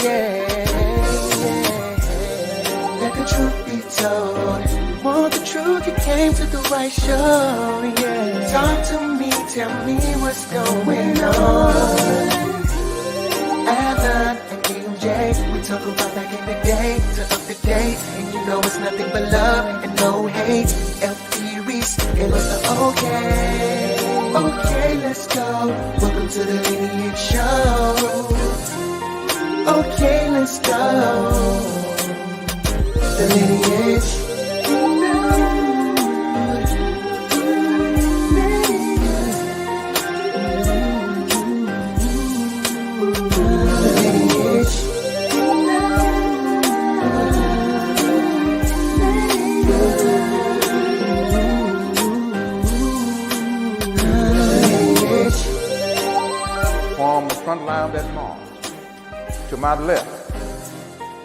yeah. Let the truth be told. Want the truth, you came to the right show, yeah. Talk to me, tell me what's going on. Alan and MJ, we talk about back in the day to up to date, and you know it's nothing but love and no hate. FD Reese, it was the okay. Okay, let's go. Welcome to the Lineage Show. Okay, let's go. The Lineage. Form the front line of that march. To my left,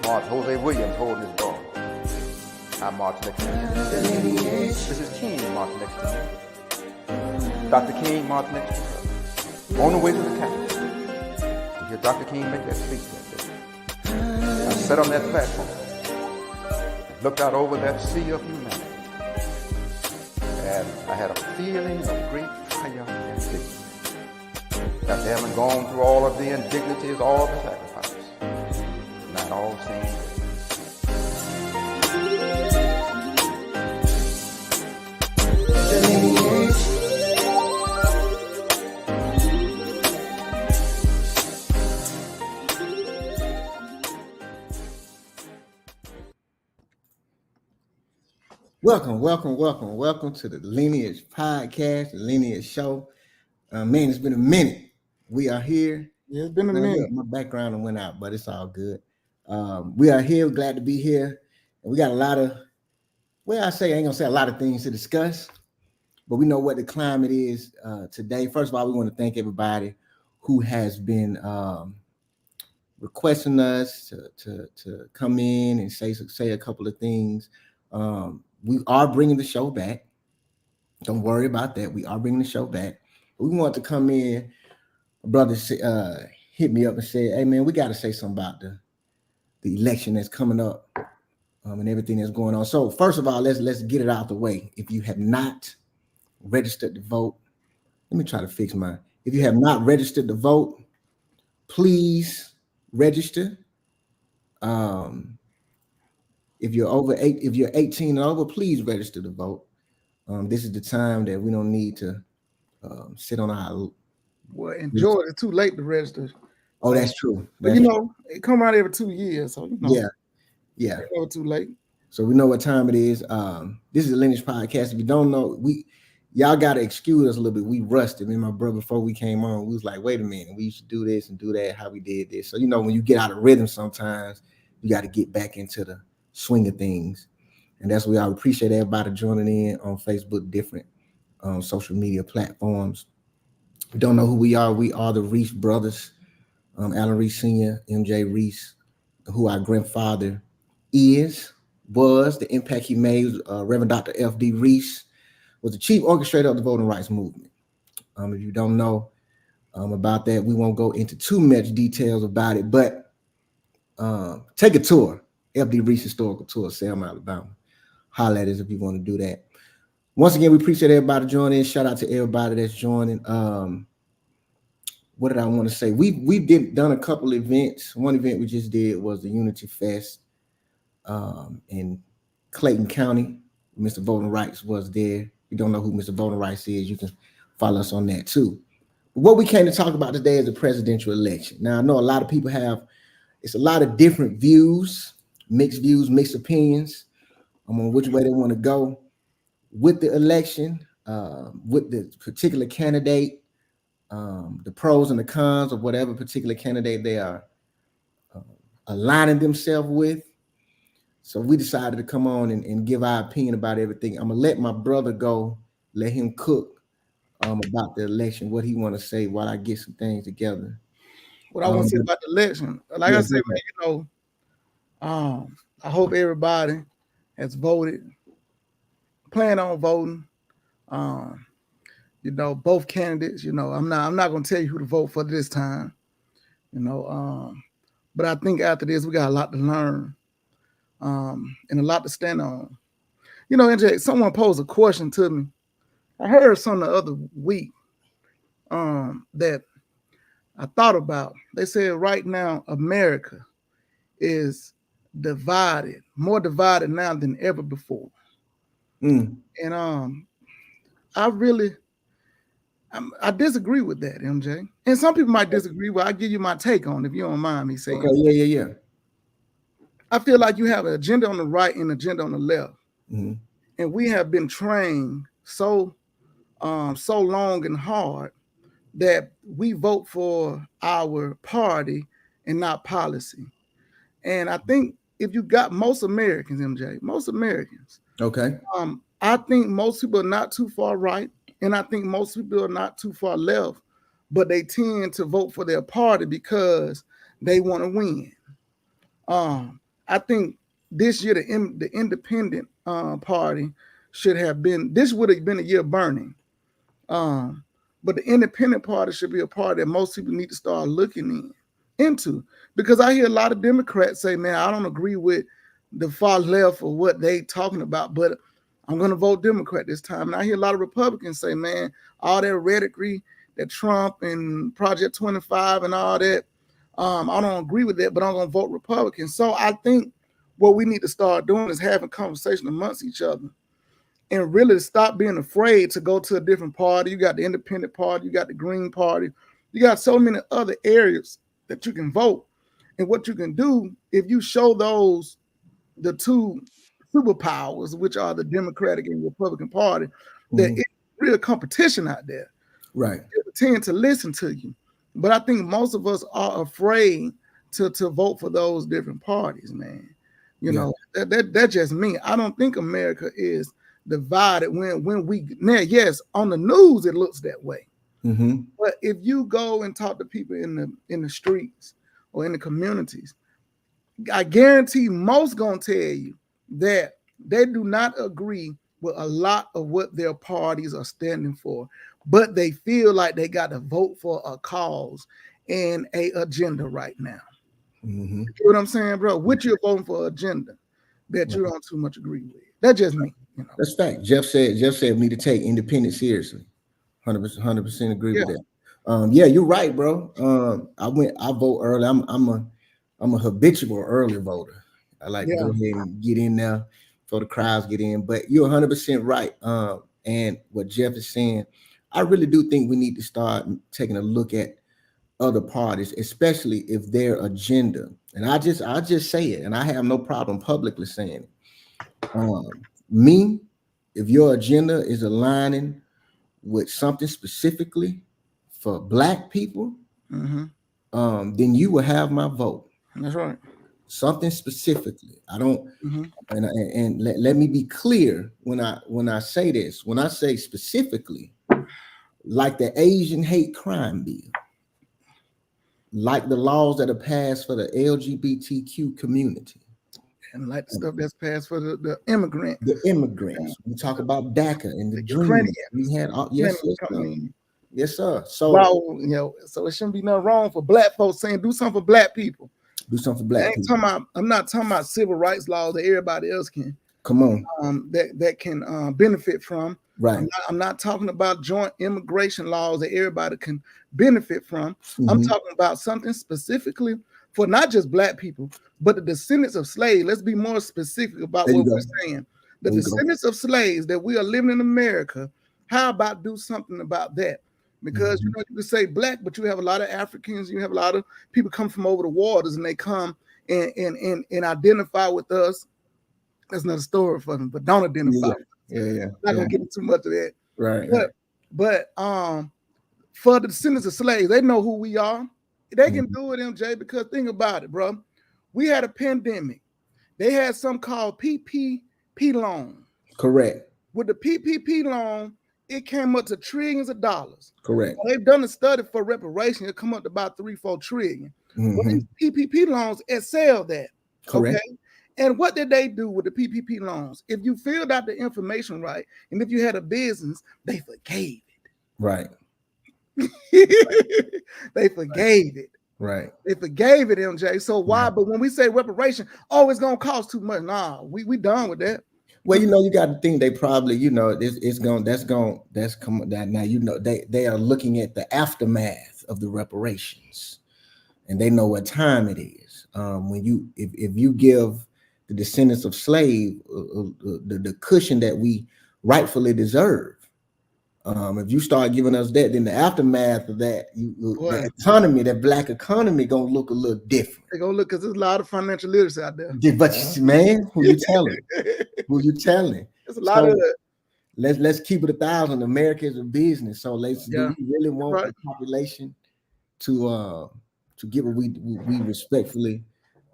march Jose Williams holding his ball. I march next to him. Mrs. King march next to me. Dr. King march next to her. On the way to the Capitol, to hear Dr. King make that speech that day. I sat on that platform and looked out over that sea of humanity. And I had a feeling of great triumph and victory. After having gone through all of the indignities, all the sacrifices, not all saying The Lineage. Welcome to the Lineage Podcast, the Lineage Show. Man, it's been a minute. We are here. Yeah, it's been a minute. My background went out, but it's all good. We are here. Glad to be here. And we got a lot of, I ain't gonna say a lot of things to discuss, but we know what the climate is today. First of all, we want to thank everybody who has been requesting us to come in and say a couple of things. We are bringing the show back. Don't worry about that. We are bringing the show back. We want to come in. A brother hit me up and said, "Hey man, we got to say something about the election that's coming up and everything that's going on." So first of all, let's get it out the way. If you have not registered to vote, let me try to fix mine. If you have not registered to vote, please register. If you're 18 and over, please register to vote. This is the time that we don't need to sit on our. Well, enjoy it. It's too late to register. Oh, that's true. But you know, it come out every 2 years, so you know. Yeah. It's never too late. So we know what time it is. This is a Lineage Podcast. If you don't know, y'all gotta excuse us a little bit. We rusted. Me and my brother before we came on, we was like, wait a minute, we used to do this and do that, how we did this. So you know, when you get out of rhythm, sometimes you got to get back into the swing of things. And that's why I appreciate everybody joining in on Facebook, different social media platforms. If you don't know who we are the Reese brothers, Alan Reese Sr., MJ Reese, who our grandfather was, the impact he made. Reverend Dr. F.D. Reese was the chief orchestrator of the voting rights movement. If you don't know about that, we won't go into too much details about it, but take a tour, F.D. Reese Historical Tour, Selma, Alabama. Holler at us if you want to do that. Once again, we appreciate everybody joining. Shout out to everybody that's joining. What did I want to say? We've done a couple events. One event we just did was the Unity Fest in Clayton County. Mr. Voting Rights was there. If you don't know who Mr. Voting Rights is, you can follow us on that too. But what we came to talk about today is the presidential election. Now, I know a lot of people it's a lot of different views, mixed opinions on which way they want to go with the election, with the particular candidate, the pros and the cons of whatever particular candidate they are aligning themselves with. So we decided to come on and give our opinion about everything. I'm gonna let my brother go, let him cook about the election, what he want to say while I get some things together. What I want to say about the election, like I said, man, you know, I hope everybody has voted, plan on voting. You know, both candidates. You know, I'm not gonna tell you who to vote for this time. You know, But I think after this, we got a lot to learn, and a lot to stand on. You know, NJ, someone posed a question to me. I heard some the other week that I thought about. They said right now America is divided, more divided now than ever before. Mm. And I disagree with that, MJ. And some people might disagree. Well, I'll give you my take on it, if you don't mind me saying. Okay, yeah. I feel like you have an agenda on the right and an agenda on the left. Mm-hmm. And we have been trained so long and hard that we vote for our party and not policy. And I think if you got most Americans, MJ, most Americans, Okay. I think most people are not too far right, and I think most people are not too far left, but they tend to vote for their party because they want to win. I think this year the independent party should have been. This would have been a year burning. But the independent party should be a party that most people need to start looking into, because I hear a lot of Democrats say, man, I don't agree with the far left or what they talking about, but I'm going to vote Democrat this time. And I hear a lot of Republicans say, man, all that rhetoric that Trump and Project 25 and all that, I don't agree with that, but I'm going to vote Republican. So I think what we need to start doing is having conversation amongst each other and really stop being afraid to go to a different party. You got the independent party, you got the Green Party, you got so many other areas that you can vote. And what you can do, if you show those, the two superpowers, which are the Democratic and Republican Party, that it's real competition out there. Right. They tend to listen to you. But I think most of us are afraid to vote for those different parties, man. You know, that's just me. I don't think America is divided when we now, yes, on the news it looks that way. Mm-hmm. But if you go and talk to people in the streets or in the communities, I guarantee most gonna tell you that they do not agree with a lot of what their parties are standing for, but they feel like they got to vote for a cause and a agenda right now. Mm-hmm. You know what I'm saying, bro? What you're voting for agenda that you don't too much agree with. That's just me. You know? That's fact. Jeff said we need to take independence seriously. 100% agree with that. Yeah, you're right, bro. I vote early. I'm a habitual early voter. I like to go ahead and get in there before the crowds get in. But you're 100% right. And what Jeff is saying, I really do think we need to start taking a look at other parties, especially if their agenda. And I just say it, and I have no problem publicly saying it. Me, if your agenda is aligning with something specifically for Black people, then you will have my vote. That's right. Something specifically. I don't. And let me be clear when I say this. When I say specifically, like the Asian hate crime bill, like the laws that are passed for the LGBTQ community, and like the stuff that's passed for the immigrants. The immigrants. We talk about DACA and the dream. We had yes, sir. So you know, so it shouldn't be nothing wrong for Black folks saying do something for Black people. Do something for Black people. I'm not talking about civil rights laws that everybody else can. Come on. That can benefit from. Right. I'm not talking about joint immigration laws that everybody can benefit from. I'm talking about something specifically for not just Black people, but the descendants of slaves. Let's be more specific about what we're saying. The descendants of slaves that we are living in America. How about do something about that? Because you know, you can say Black, but you have a lot of Africans, you have a lot of people come from over the waters, and they come and identify with us. That's another story for them, but don't identify. Yeah. Not gonna get into too much of that. Right. But for the descendants of slaves, they know who we are. They can do it, MJ, because think about it, bro. We had a pandemic. They had something called PPP loan. Correct. With the PPP loan, it came up to trillions of dollars. Correct. They've done a study for reparation. It come up to about 3-4 trillion. But these PPP loans excel that. Correct. Okay. And what did they do with the PPP loans? If you filled out the information right, and if you had a business, they forgave it. Right. They forgave it. Right. They forgave it, MJ. So why? Yeah. But when we say reparation, oh, it's gonna cost too much. Nah, we done with that. Well, you got to think they probably, it's going that's come that now, they are looking at the aftermath of the reparations, and they know what time it is. When if you give the descendants of slave the cushion that we rightfully deserve, if you start giving us that, then the aftermath of that, the economy, that black economy, gonna look a little different. They gonna look, because there's a lot of financial literacy out there. But man, who you telling? Who you telling? There's a lot of it. Let's keep it 1,000. America is a business, so do we really want the population to get what we respectfully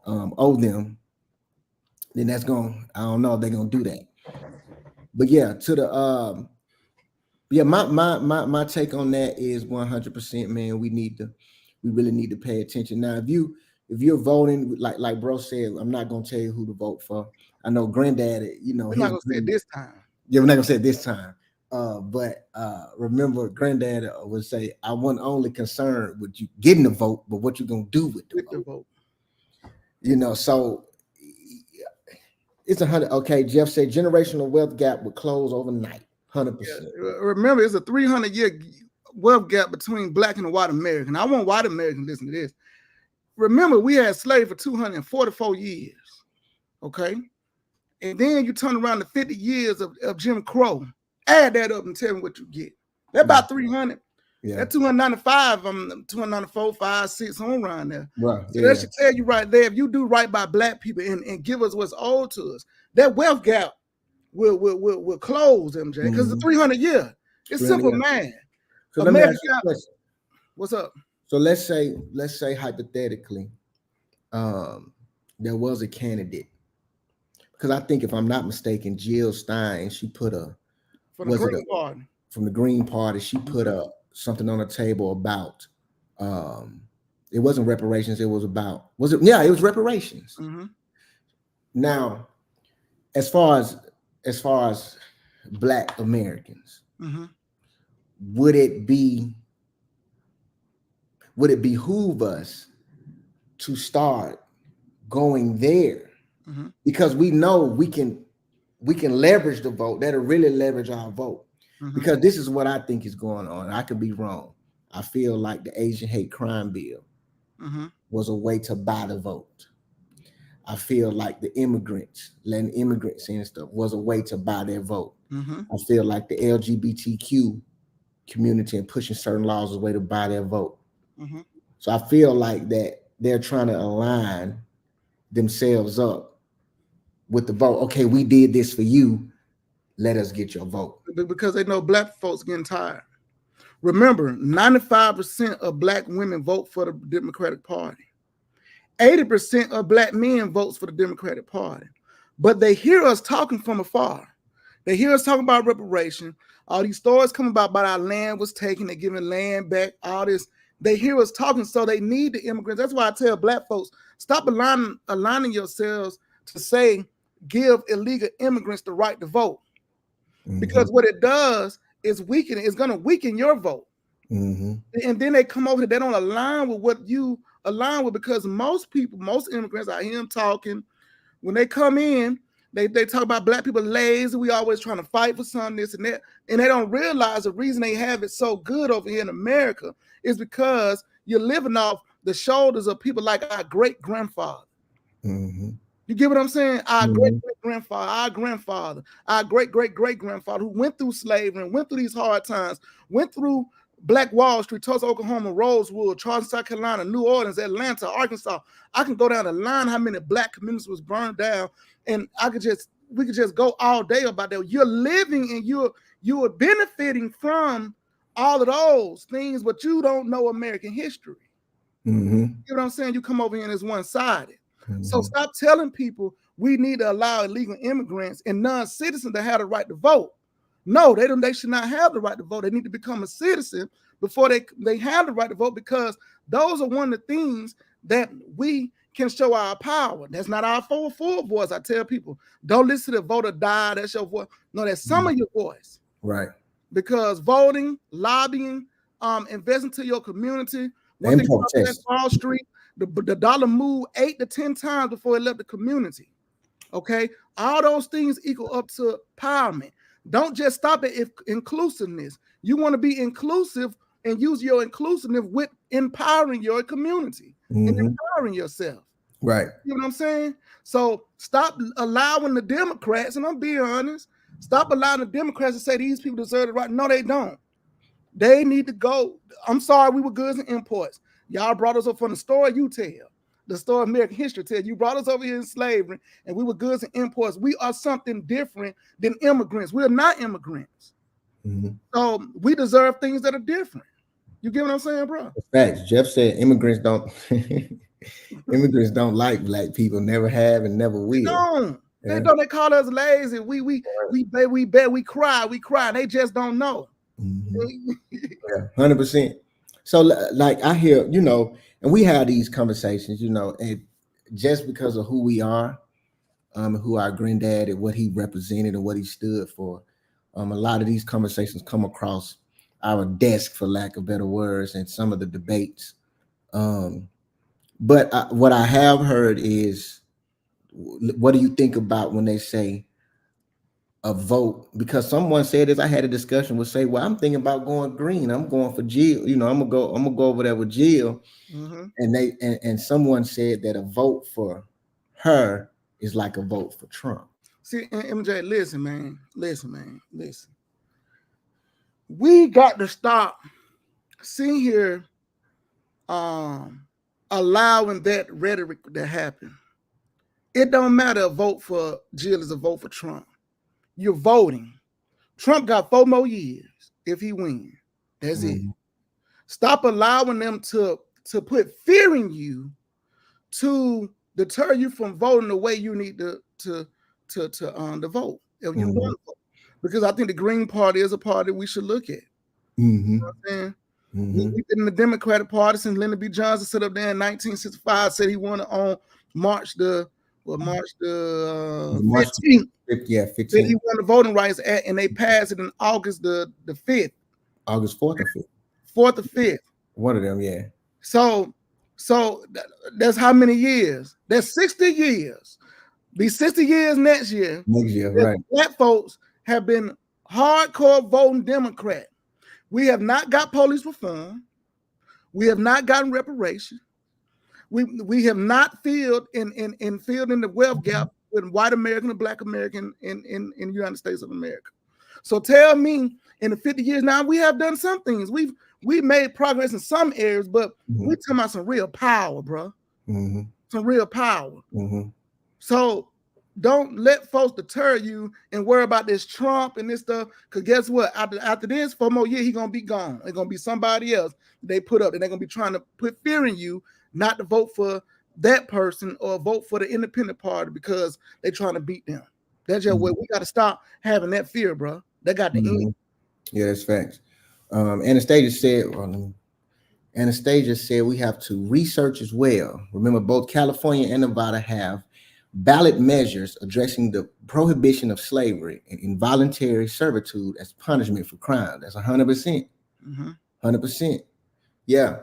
owe them? Then that's going. I don't know if they're gonna do that. But yeah, to the my take on that is 100%, man. We really need to pay attention. Now, if you're voting, like bro said, I'm not gonna tell you who to vote for. I know Granddad, we're not gonna say it this time. Yeah, we're not gonna say it this time. But remember, Granddad would say, I wasn't only concerned with you getting the vote, but what you're gonna do with the vote. So it's 100. Okay, Jeff said generational wealth gap would close overnight. 100%. Yeah. Remember, it's a 300-year wealth gap between black and white American. I want white Americans to listen to this. Remember, we had slaves for 244 years. Okay. And then you turn around to 50 years of Jim Crow. Add that up and tell me what you get. That's about 300. Yeah. That's 295, 294, 5, 6 on around there. Right. So that should tell you right there, if you do right by black people and give us what's owed to us, that wealth gap will close, MJ, because it's 300 years. It's simple, man. So let me ask you a question. What's up? So let's say hypothetically, there was a candidate, because I think, if I'm not mistaken, Jill Stein, she put from the Green Party, she put something on the table about it wasn't reparations, it was reparations. Mm-hmm. Now, as far as black Americans, mm-hmm. would it behoove us to start going there? Mm-hmm. Because we know we can leverage the vote. That'll really leverage our vote. Mm-hmm. Because this is what I think is going on. I could be wrong. I feel like the Asian hate crime bill mm-hmm. was a way to buy the vote. I feel like the letting immigrants in and stuff was a way to buy their vote. Mm-hmm. I feel like the LGBTQ community and pushing certain laws was a way to buy their vote. Mm-hmm. So I feel like that they're trying to align themselves up with the vote. Okay, we did this for you. Let us get your vote. Because they know black folks getting tired. Remember, 95% of black women vote for the Democratic Party. 80% of black men votes for the Democratic Party. But they hear us talking from afar. They hear us talking about reparation. All these stories come about our land was taken, they're giving land back, all this. They hear us talking, so they need the immigrants. That's why I tell black folks, stop aligning yourselves to say, give illegal immigrants the right to vote. Mm-hmm. Because what it does is weaken it. It's going to weaken your vote. Mm-hmm. And then they come over here, they don't align with what you align with, because most immigrants, I hear them talking, when they come in, they talk about black people lazy, we always trying to fight for something, this and that, and they don't realize the reason they have it so good over here in America is because you're living off the shoulders of people like our great-grandfather. Mm-hmm. You get what I'm saying? Our mm-hmm. great-great-grandfather, our grandfather, our great-great-great-grandfather who went through slavery and went through these hard times, went through Black Wall Street, Tulsa, Oklahoma, Rosewood, Charleston, South Carolina, New Orleans, Atlanta, Arkansas. I can go down the line how many black communities was burned down, and we could just go all day about that. You're living and you're benefiting from all of those things, but you don't know American history. Mm-hmm. You know what I'm saying? You come over here and it's one-sided. Mm-hmm. So stop telling people we need to allow illegal immigrants and non-citizens to have the right to vote. No, they should not have the right to vote. They need to become a citizen before they have the right to vote, because those are one of the things that we can show our power. That's not our full voice. I tell people, don't listen to vote or die. That's your voice. No, that's some of your voice. Right. Because voting, lobbying, investing to your community One thing import about test. Wall Street, the dollar moved 8 to 10 times before it left the community. Okay, all those things equal up to empowerment. Don't just stop at inclusiveness. You want to be inclusive and use your inclusiveness with empowering your community and empowering yourself. Right. You know what I'm saying? So stop allowing the Democrats, and I'm being honest, stop allowing the Democrats to say these people deserve the right. No, they don't. They need to go. I'm sorry, we were goods and imports. Y'all brought us up from the story you tell. The story of American history tells you brought us over here in slavery, and we were goods and imports. We are something different than immigrants. We're not immigrants. So we deserve things that are different. You get what I'm saying, bro? Facts. Jeff said immigrants don't immigrants don't like black people, never have and never will. No, they don't. They call us lazy. We cry. They just don't know. 100%. So like I hear, and we have these conversations, and just because of who we are, who our granddad and what he represented and what he stood for, a lot of these conversations come across our desk, for lack of better words, and some of the debates. But what I have heard is, what do you think about when they say a vote? Because someone said, as I had a discussion, would say, well, I'm thinking about going green. I'm going for Jill. I'm gonna go over there with Jill. And someone said that a vote for her is like a vote for Trump. See, MJ, listen, man. We got to stop sitting here allowing that rhetoric to happen. It don't matter, a vote for Jill is a vote for Trump. You're voting. Trump got 4 more years if he wins. That's it. Stop allowing them to put fear in you to deter you from voting the way you need to vote if you want to vote. Because I think the Green Party is a party we should look at. You know what I'm saying? We've been in the Democratic Party since Lyndon B. Johnson set up there in 1965, said he wanted on March the 15th. Yeah, 15th. Said he wanted voting rights and they passed it in August the 5th. August 4th or 5th? 4th or 5th. One of them, yeah. So that's how many years? That's 60 years. Be 60 years next year. Right. Black folks have been hardcore voting Democrat. We have not got police reform. We have not gotten reparation. We have not filled in the wealth gap with white American and black American in the United States of America. So tell me, in the 50 years now, we have done some things. We've made progress in some areas, but we're talking about some real power, bro. Some real power. So don't let folks deter you and worry about this Trump and this stuff. Because guess what? After this 4 more years, he's gonna be gone. It's gonna be somebody else they put up, and they're gonna be trying to put fear in you not to vote for that person or vote for the independent party because they're trying to beat them. That's just what we got to stop having that fear, bro. That got the end. Yeah, that's facts. Anastasia said we have to research as well. Remember, both California and Nevada have ballot measures addressing the prohibition of slavery and involuntary servitude as punishment for crime. That's 100%. 100%. Yeah.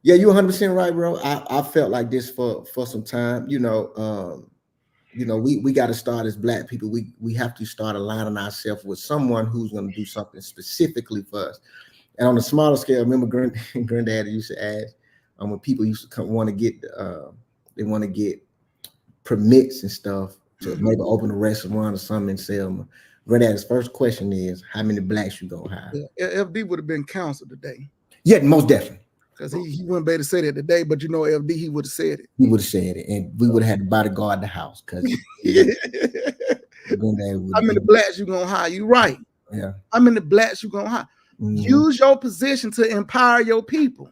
Yeah, you're 100% right, bro. I felt like this for some time. We got to start as black people. We have to start aligning ourselves with someone who's going to do something specifically for us. And on a smaller scale, remember Granddad used to ask when people used to want to get they want to get permits and stuff to maybe open a restaurant or something and sell them. Granddad's first question is, how many blacks you gonna hire? Yeah, FD would have been counseled today. Yeah, most definitely. Because he wouldn't be able to say that today, but FD, he would have said it. He would have said it, and we would have had to bodyguard the house. Because how many blacks you gonna hire? You right. Yeah. How many blacks you gonna hire? Use your position to empower your people.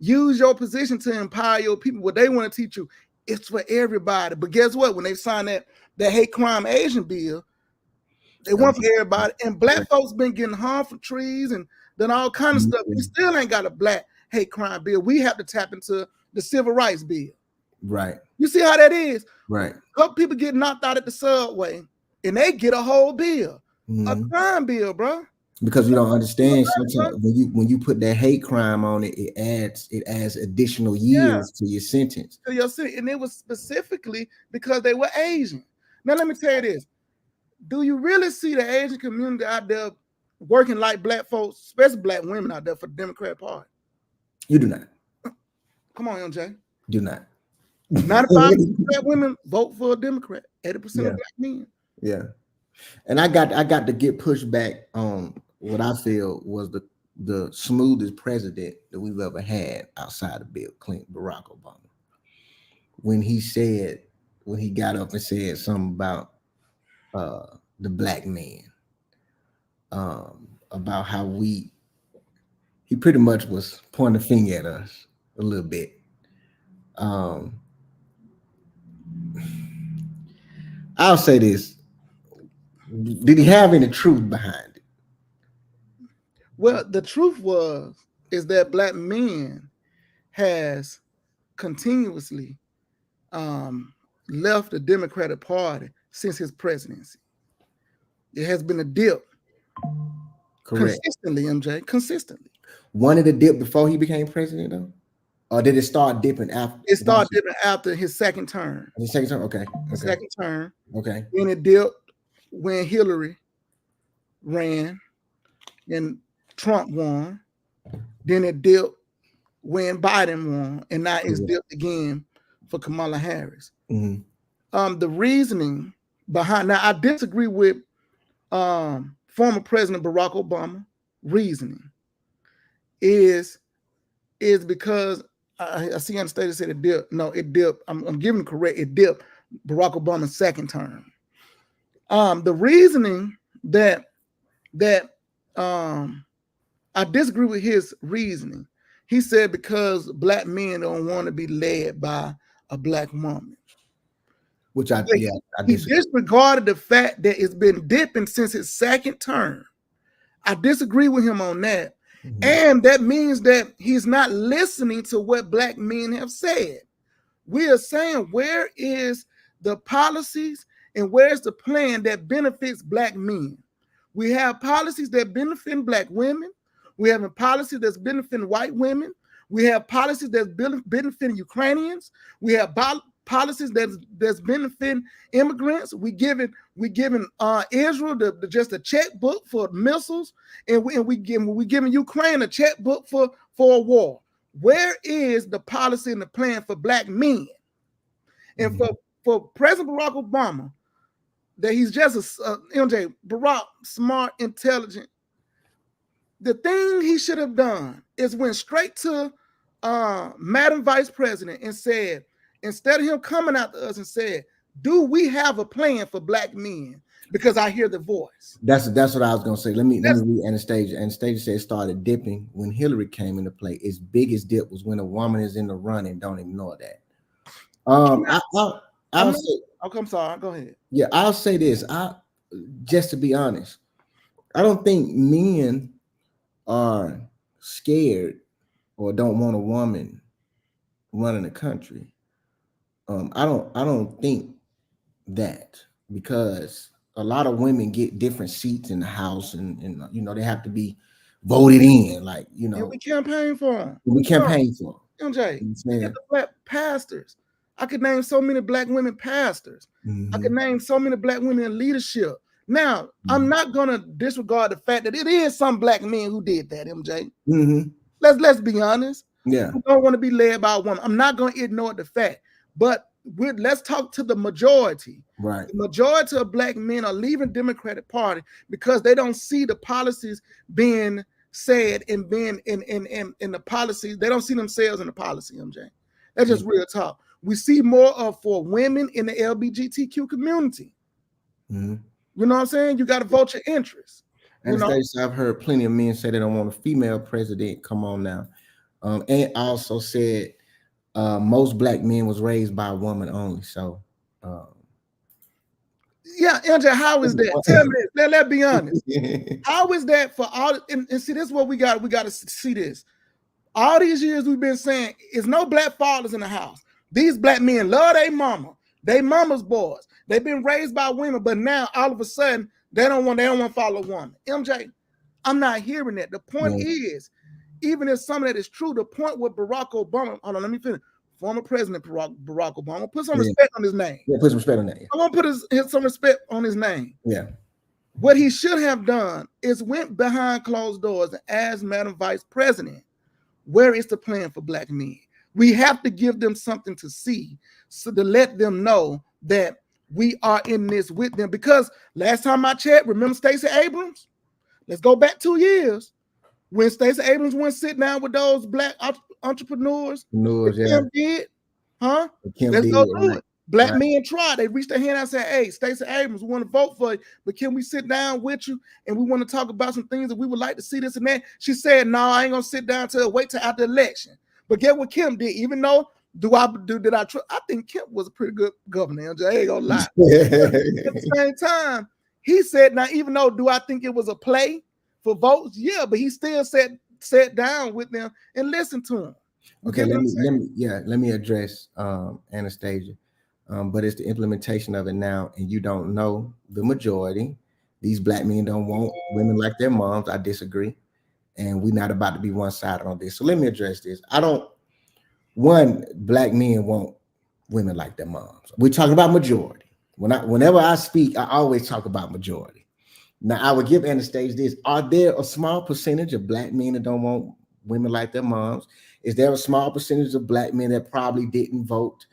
Use your position to empower your people. What they want to teach you, it's for everybody. But guess what? When they sign that hate crime Asian bill, they want for everybody. And black folks been getting harmed from trees and done all kind of stuff. We still ain't got a black hate crime bill. We have to tap into the civil rights bill. Right. You see how that is? Right. A couple people get knocked out at the subway and they get a whole bill, a crime bill, bro. Because you don't understand sometimes when you put that hate crime on it, it adds additional years to your sentence. To your city, and it was specifically because they were Asian. Now let me tell you this: do you really see the Asian community out there working like black folks, especially black women out there for the Democrat Party? You do not. Come on, MJ. Do not. 95% black women vote for a Democrat. 80% of black men. Yeah, and I got to get pushed back on what I feel was the smoothest president that we've ever had outside of Bill Clinton, Barack Obama. When he got up and said something about the black man, about how he pretty much was pointing a finger at us a little bit. I'll say this. Did he have any truth behind it? Well, the truth is that black men has continuously left the Democratic Party since his presidency. It has been a dip. Correct. Consistently, MJ, consistently. Wanted to dip before he became president, though? Or did it start dipping after? It started dipping after his second term. His second term? Okay. Second term. Okay. Then it dipped when Hillary ran and Trump won. Then it dipped when Biden won. And now it's dipped again for Kamala Harris. Mm-hmm. The reasoning behind, now I disagree with former President Barack Obama reasoning is because I see on stage said it dipped. No, it dipped. I'm giving it correct. It dipped Barack Obama's second term. The reasoning that I disagree with his reasoning. He said because black men don't want to be led by a black woman. Which I he disregarded the fact that it's been dipping since his second term. I disagree with him on that. Mm-hmm. And that means that he's not listening to what black men have said. We are saying, where is the policies and where's the plan that benefits black men? We have policies that benefit black women. We have a policy that's benefiting white women. We have policies that's benefiting Ukrainians. We have policies that's benefiting immigrants. We giving Israel just a checkbook for missiles, and we giving Ukraine a checkbook for a war. Where is the policy and the plan for black men? And for President Barack Obama, that he's just MJ Barack, smart, intelligent. The thing he should have done is went straight to Madam Vice President and said, instead of him coming out to us and said, do we have a plan for black men? Because I hear the voice. That's what I was gonna say. Let me read Anastasia. Anastasia said it started dipping when Hillary came into play. Its biggest dip was when a woman is in the running. Don't ignore that. I'm sorry. Go ahead. Yeah, I'll say this. Just to be honest, I don't think men are scared or don't want a woman running the country. I don't think that, because a lot of women get different seats in the House, and you know they have to be voted in. Like, you know, we campaign for them. We campaign for them. MJ, the black pastors. I could name so many black women pastors. Mm-hmm. I could name so many black women in leadership. Now, mm-hmm. I'm not gonna disregard the fact that it is some black men who did that, MJ. Mm-hmm. Let's be honest. Yeah, who don't want to be led by a woman. I'm not gonna ignore the fact, but let's talk to the majority. Right. The majority of black men are leaving Democratic Party because they don't see the policies being said and being in the policies. They don't see themselves in the policy, MJ. That's just real talk. We see more of for women in the LGBTQ community. Mm-hmm. You know what I'm saying? You got to vote your interest. And I've heard plenty of men say they don't want a female president. Come on now. And also said most black men was raised by a woman only. So yeah, Andrew, how is that? Tell me this. Let's be honest. How is that for all? And see, this is what we got to see this. All these years we've been saying is no black fathers in the house. These black men love their mama, they mama's boys. They've been raised by women, but now all of a sudden they don't want to follow a woman. MJ, I'm not hearing that. The point is, even if some of that is true, the point with Barack Obama, hold on, let me finish. Former President Barack Obama, put some respect on his name. Yeah, put some respect on that. Yeah. I'm gonna put some respect on his name. Yeah. What he should have done is went behind closed doors and asked Madam Vice President, where is the plan for black men? We have to give them something to see, so to let them know that we are in this with them. Because last time I checked, remember Stacey Abrams? Let's go back 2 years. When Stacey Abrams went sit down with those black entrepreneurs, Kim did, huh? Let's go do it. Black men tried. They reached their hand out and said, hey, Stacey Abrams, we want to vote for you, but can we sit down with you? And we want to talk about some things that we would like to see this and that. She said, no, I ain't going to sit down till wait till after the election. But get what Kim did, even though I think Kim was a pretty good governor. I ain't gonna lie. At the same time, he said, now, even though do I think it was a play for votes? Yeah, but he still sat down with them and listened to them. Okay, let me address Anastasia. But it's the implementation of it now, and you don't know the majority. These black men don't want women like their moms. I disagree. And we're not about to be one-sided on this. So let me address this. Black men want women like their moms. We're talking about majority. Whenever I speak, I always talk about majority. Now, I would give Anastasia this. Are there a small percentage of black men that don't want women like their moms? Is there a small percentage of black men that probably didn't vote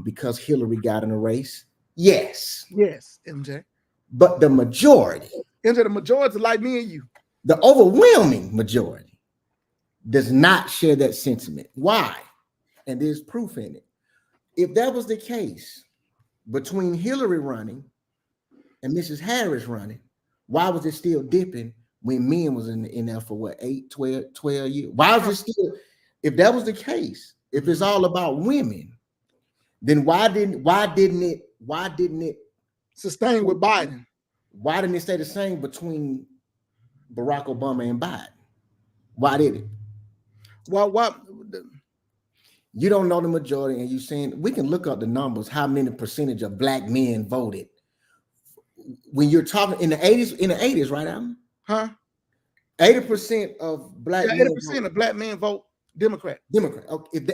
because Hillary got in a race? Yes. Yes, MJ. But the majority. MJ, the majority like me and you. The overwhelming majority does not share that sentiment. Why? And there's proof in it. If that was the case between Hillary running and Mrs. Harris running, why was it still dipping when men was in there for what, 12 years? Why was it still, if that was the case, if it's all about women, then why didn't it sustain with Biden? Why didn't it stay the same between Barack Obama and Biden? Why did it? Well, you don't know the majority, and you saying we can look up the numbers, how many percentage of black men voted. When you're talking in the 80s, right, Adam? Huh? 80% of black men 80% of black men vote Democrat. Democrat. Okay.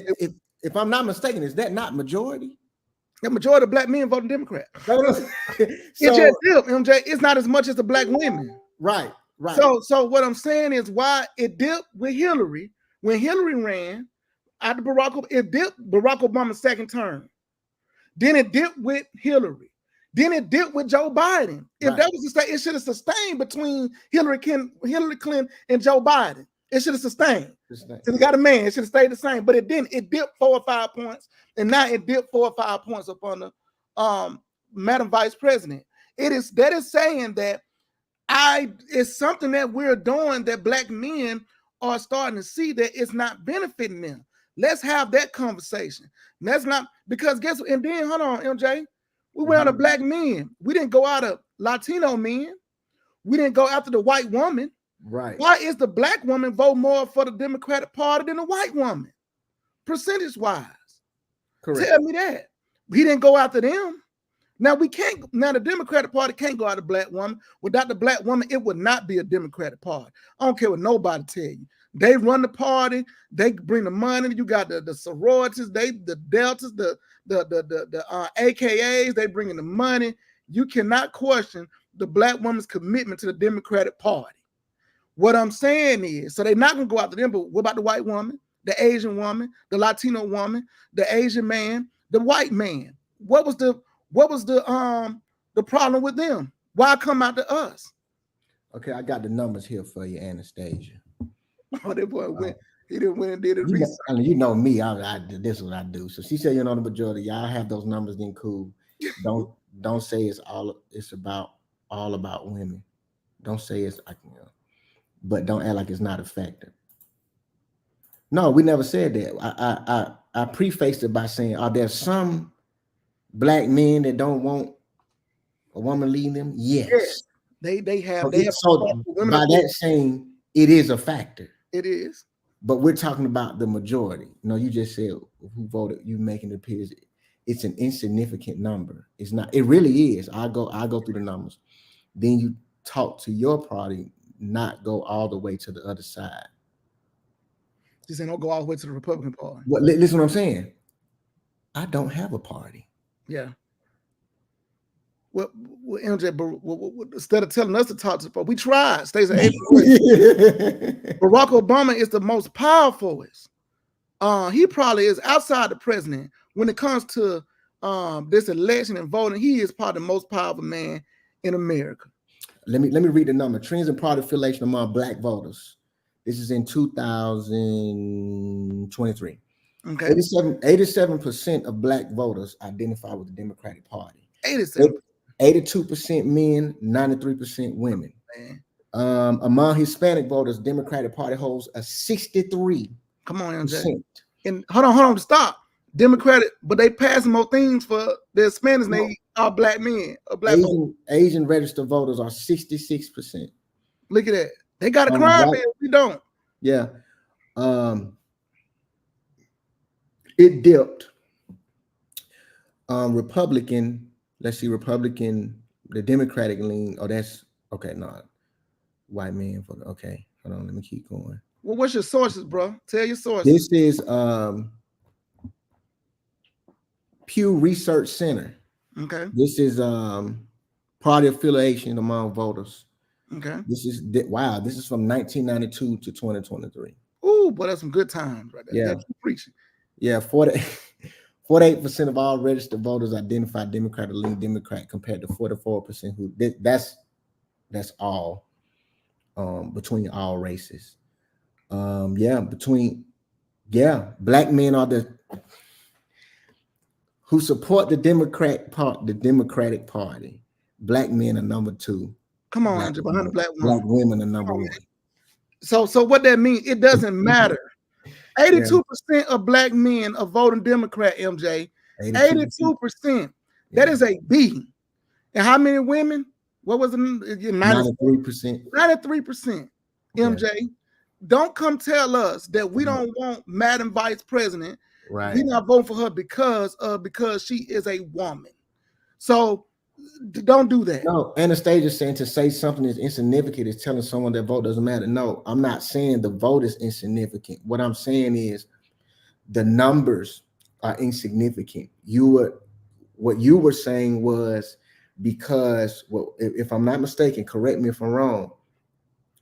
If I'm not mistaken, is that not majority? The majority of black men voting Democrat. It's just MJ. It's not as much as the black women. Right. So what I'm saying is why it dipped with Hillary when Hillary ran after Barack Obama. It dipped Barack Obama's second term. Then it dipped with Hillary. Then it dipped with Joe Biden. If that was the state, it should have sustained between Hillary Clinton and Joe Biden. It should have sustained. So they got a man. It should have stayed the same, but it didn't. It dipped 4 or 5 points, and now it dipped 4 or 5 points upon the Madam Vice President. That is saying that it's something that we're doing that black men are starting to see that it's not benefiting them. Let's have that conversation. That's not because guess what? And then hold on, MJ. We went out of black men. We didn't go out of Latino men. We didn't go after the white woman. Right. Why is the black woman vote more for the Democratic Party than the white woman? Percentage-wise. Correct. Tell me that. He didn't go after them. Now the Democratic Party can't go out of black woman. Without the black woman, it would not be a Democratic Party. I don't care what nobody tell you. They run the party, they bring the money. You got the sororities, the deltas, the AKAs, they bring in the money. You cannot question the black woman's commitment to the Democratic Party. What I'm saying is, so they're not gonna go after them, but what about the white woman, the Asian woman, the Latino woman, the Asian man, the white man? What was the problem with them? Why come out to us? Okay, I got the numbers here for you, Anastasia. Oh, that boy went. He didn't win and did it. You know me. This is what I do. So she said, you know, the majority. Y'all have those numbers. Then cool. Don't say it's all about women. Don't say it's but don't act like it's not a factor. No, we never said that. I prefaced it by saying, are there some black men that don't want a woman leading them? Yes. They have. So by that saying, it is a factor. It is. But we're talking about the majority. You just said who voted. You making it appear it's an insignificant number. It's not. It really is. I go through the numbers. Then you talk to your party. not go all the way to the other side. Just ain't don't go all the way to the Republican Party. Listen what I'm saying. I don't have a party. Yeah. Well, MJ, instead of telling us to talk to the folks, we tried. Stacey Barack Obama is the most powerful. He probably is outside the president when it comes to this election and voting. He is probably the most powerful man in America. Let me read the number. Trends in party affiliation among Black voters. This is in 2023. Okay. 87% of Black voters identify with the Democratic Party. 87. 82% men, 93% women. Among Hispanic voters, Democratic Party holds a 63%. Come on, MJ. And hold on, stop. Democratic, but they pass more things for the Hispanics than they are Black men. Asian registered voters are 66%. Look at that. They got a crime bill. We don't. Yeah. It dipped. Republican. Let's see, Republican, the Democratic lean. Oh, that's okay. No, white man for the okay. Hold on, let me keep going. Well, what's your sources, bro? Tell your sources. This is Pew Research Center. Okay. This is party affiliation among voters. Okay. This is wow. This is from 1992 to 2023. Ooh, boy, that's some good times right there. Yeah. Keep preaching. Yeah, 48% of all registered voters identify Democrat or lean Democrat compared to 44% who that's all between all races. Black men are the who support the Democratic Party. Black men are number 2. Come on, behind the Black women. Black women are number 1. So what that means, it doesn't matter. 82% of Black men are voting Democrat, MJ. 82%. That is a B. And how many women? What was it? 93%. 93%. MJ. Yeah. Don't come tell us that we don't want Madam Vice President. Right. We're not voting for her because she is a woman. So don't do that. No, Anastasia is saying to say something is insignificant is telling someone that vote doesn't matter. No, I'm not saying the vote is insignificant. What I'm saying is the numbers are insignificant. What you were saying was because, well, if I'm not mistaken, correct me if I'm wrong,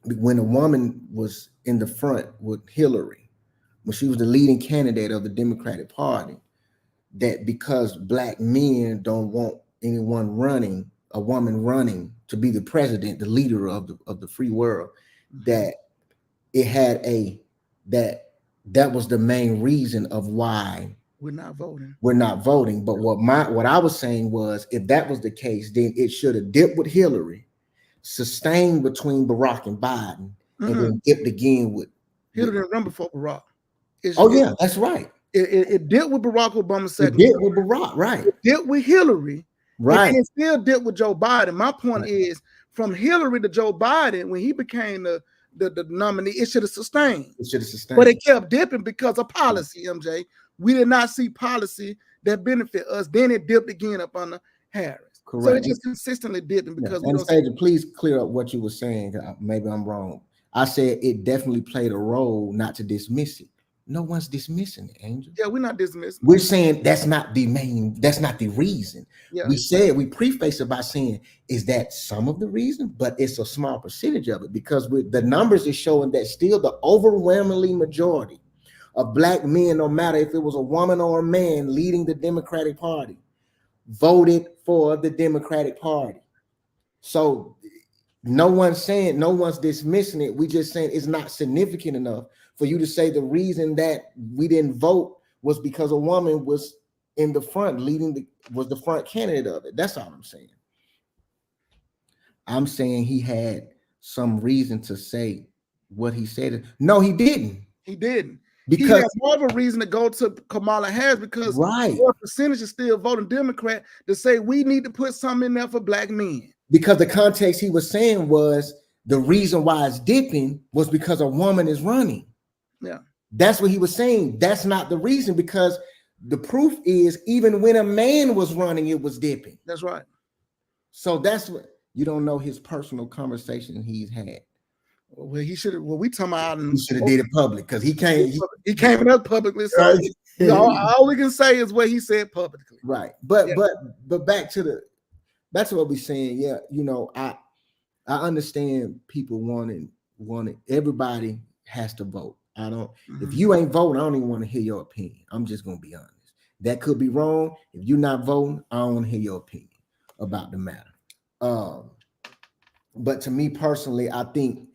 when a woman was in the front with Hillary, when she was the leading candidate of the Democratic Party, that because Black men don't want a woman running to be the president, the leader of the free world, that it had that was the main reason of why we're not voting. But what I was saying was, if that was the case, then it should have dipped with Hillary, sustained between Barack and Biden, and then dipped again with Hillary didn't run before Barack. Yeah, that's right. It dipped with Barack Obama second. It dipped with Barack, right? It dipped with Hillary. Right. And it still did with Joe Biden. My point is, from Hillary to Joe Biden, when he became the nominee, it should have sustained. But it kept dipping because of policy, MJ. We did not see policy that benefit us. Then it dipped again up on the Harris. Correct. So it just consistently dipping because Anastasia, please clear up what you were saying. Maybe I'm wrong. I said it definitely played a role, not to dismiss it. No one's dismissing it, Angel. Yeah, we're not dismissing. We're saying that's not the reason. Yeah. We preface it by saying, is that some of the reason, but it's a small percentage of it, because the numbers is showing that still the overwhelmingly majority of Black men, no matter if it was a woman or a man leading the Democratic Party, voted for the Democratic Party. So no one's dismissing it. We just saying it's not significant enough for you to say the reason that we didn't vote was because a woman was in the front was the front candidate of it. That's all I'm saying. I'm saying he had some reason to say what he said. No, he didn't. He didn't. Because he had more of a reason to go to Kamala Harris because more percentage is still voting Democrat to say we need to put something in there for Black men. Because the context he was saying was the reason why it's dipping was because a woman is running. Yeah. That's what he was saying. That's not the reason, because the proof is even when a man was running, it was dipping. That's right. So that's what you don't know his personal conversation he's had. Well, he should have. Well, we talking about. He should have did it public because he can't. He came in us publicly. So all we can say is what he said publicly. Right. But back to what we're saying. Yeah, you know, I understand people wanting everybody has to vote. I don't if you ain't voting, I don't even want to hear your opinion. I'm just gonna be honest. That could be wrong. If you're not voting, I don't want to hear your opinion about the matter. But to me personally, I think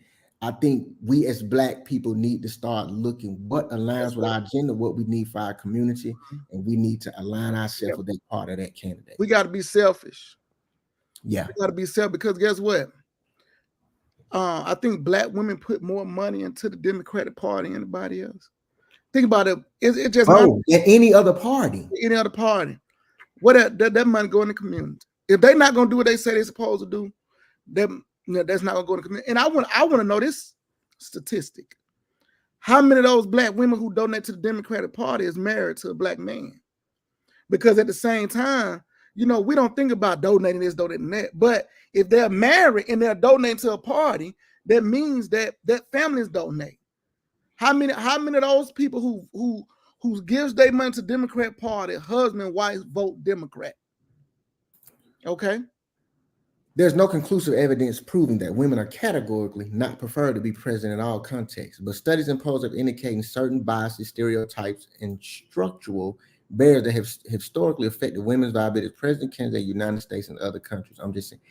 we as Black people need to start looking what aligns with our agenda, what we need for our community, and we need to align ourselves with that part of that candidate. We got to be selfish. Yeah, we got to be selfish because guess what? I think Black women put more money into the Democratic Party than anybody else. Think about it. It's just than any other party. Any other party. What that money go in the community? If they're not gonna do what they say they're supposed to do, then that's not gonna go in the community. And I want to know this statistic. How many of those Black women who donate to the Democratic Party is married to a Black man? Because at the same time, you know, we don't think about donating this, donating that. But if they're married and they're donating to a party, that means that families donate. How many of those people who gives their money to Democrat Party, husband and wife vote Democrat? Okay. There's no conclusive evidence proving that women are categorically not preferred to be president in all contexts, but studies and polls have indicating certain biases, stereotypes, and structural barriers that have historically affected women's viability as president candidates in the United States and other countries. I'm just saying,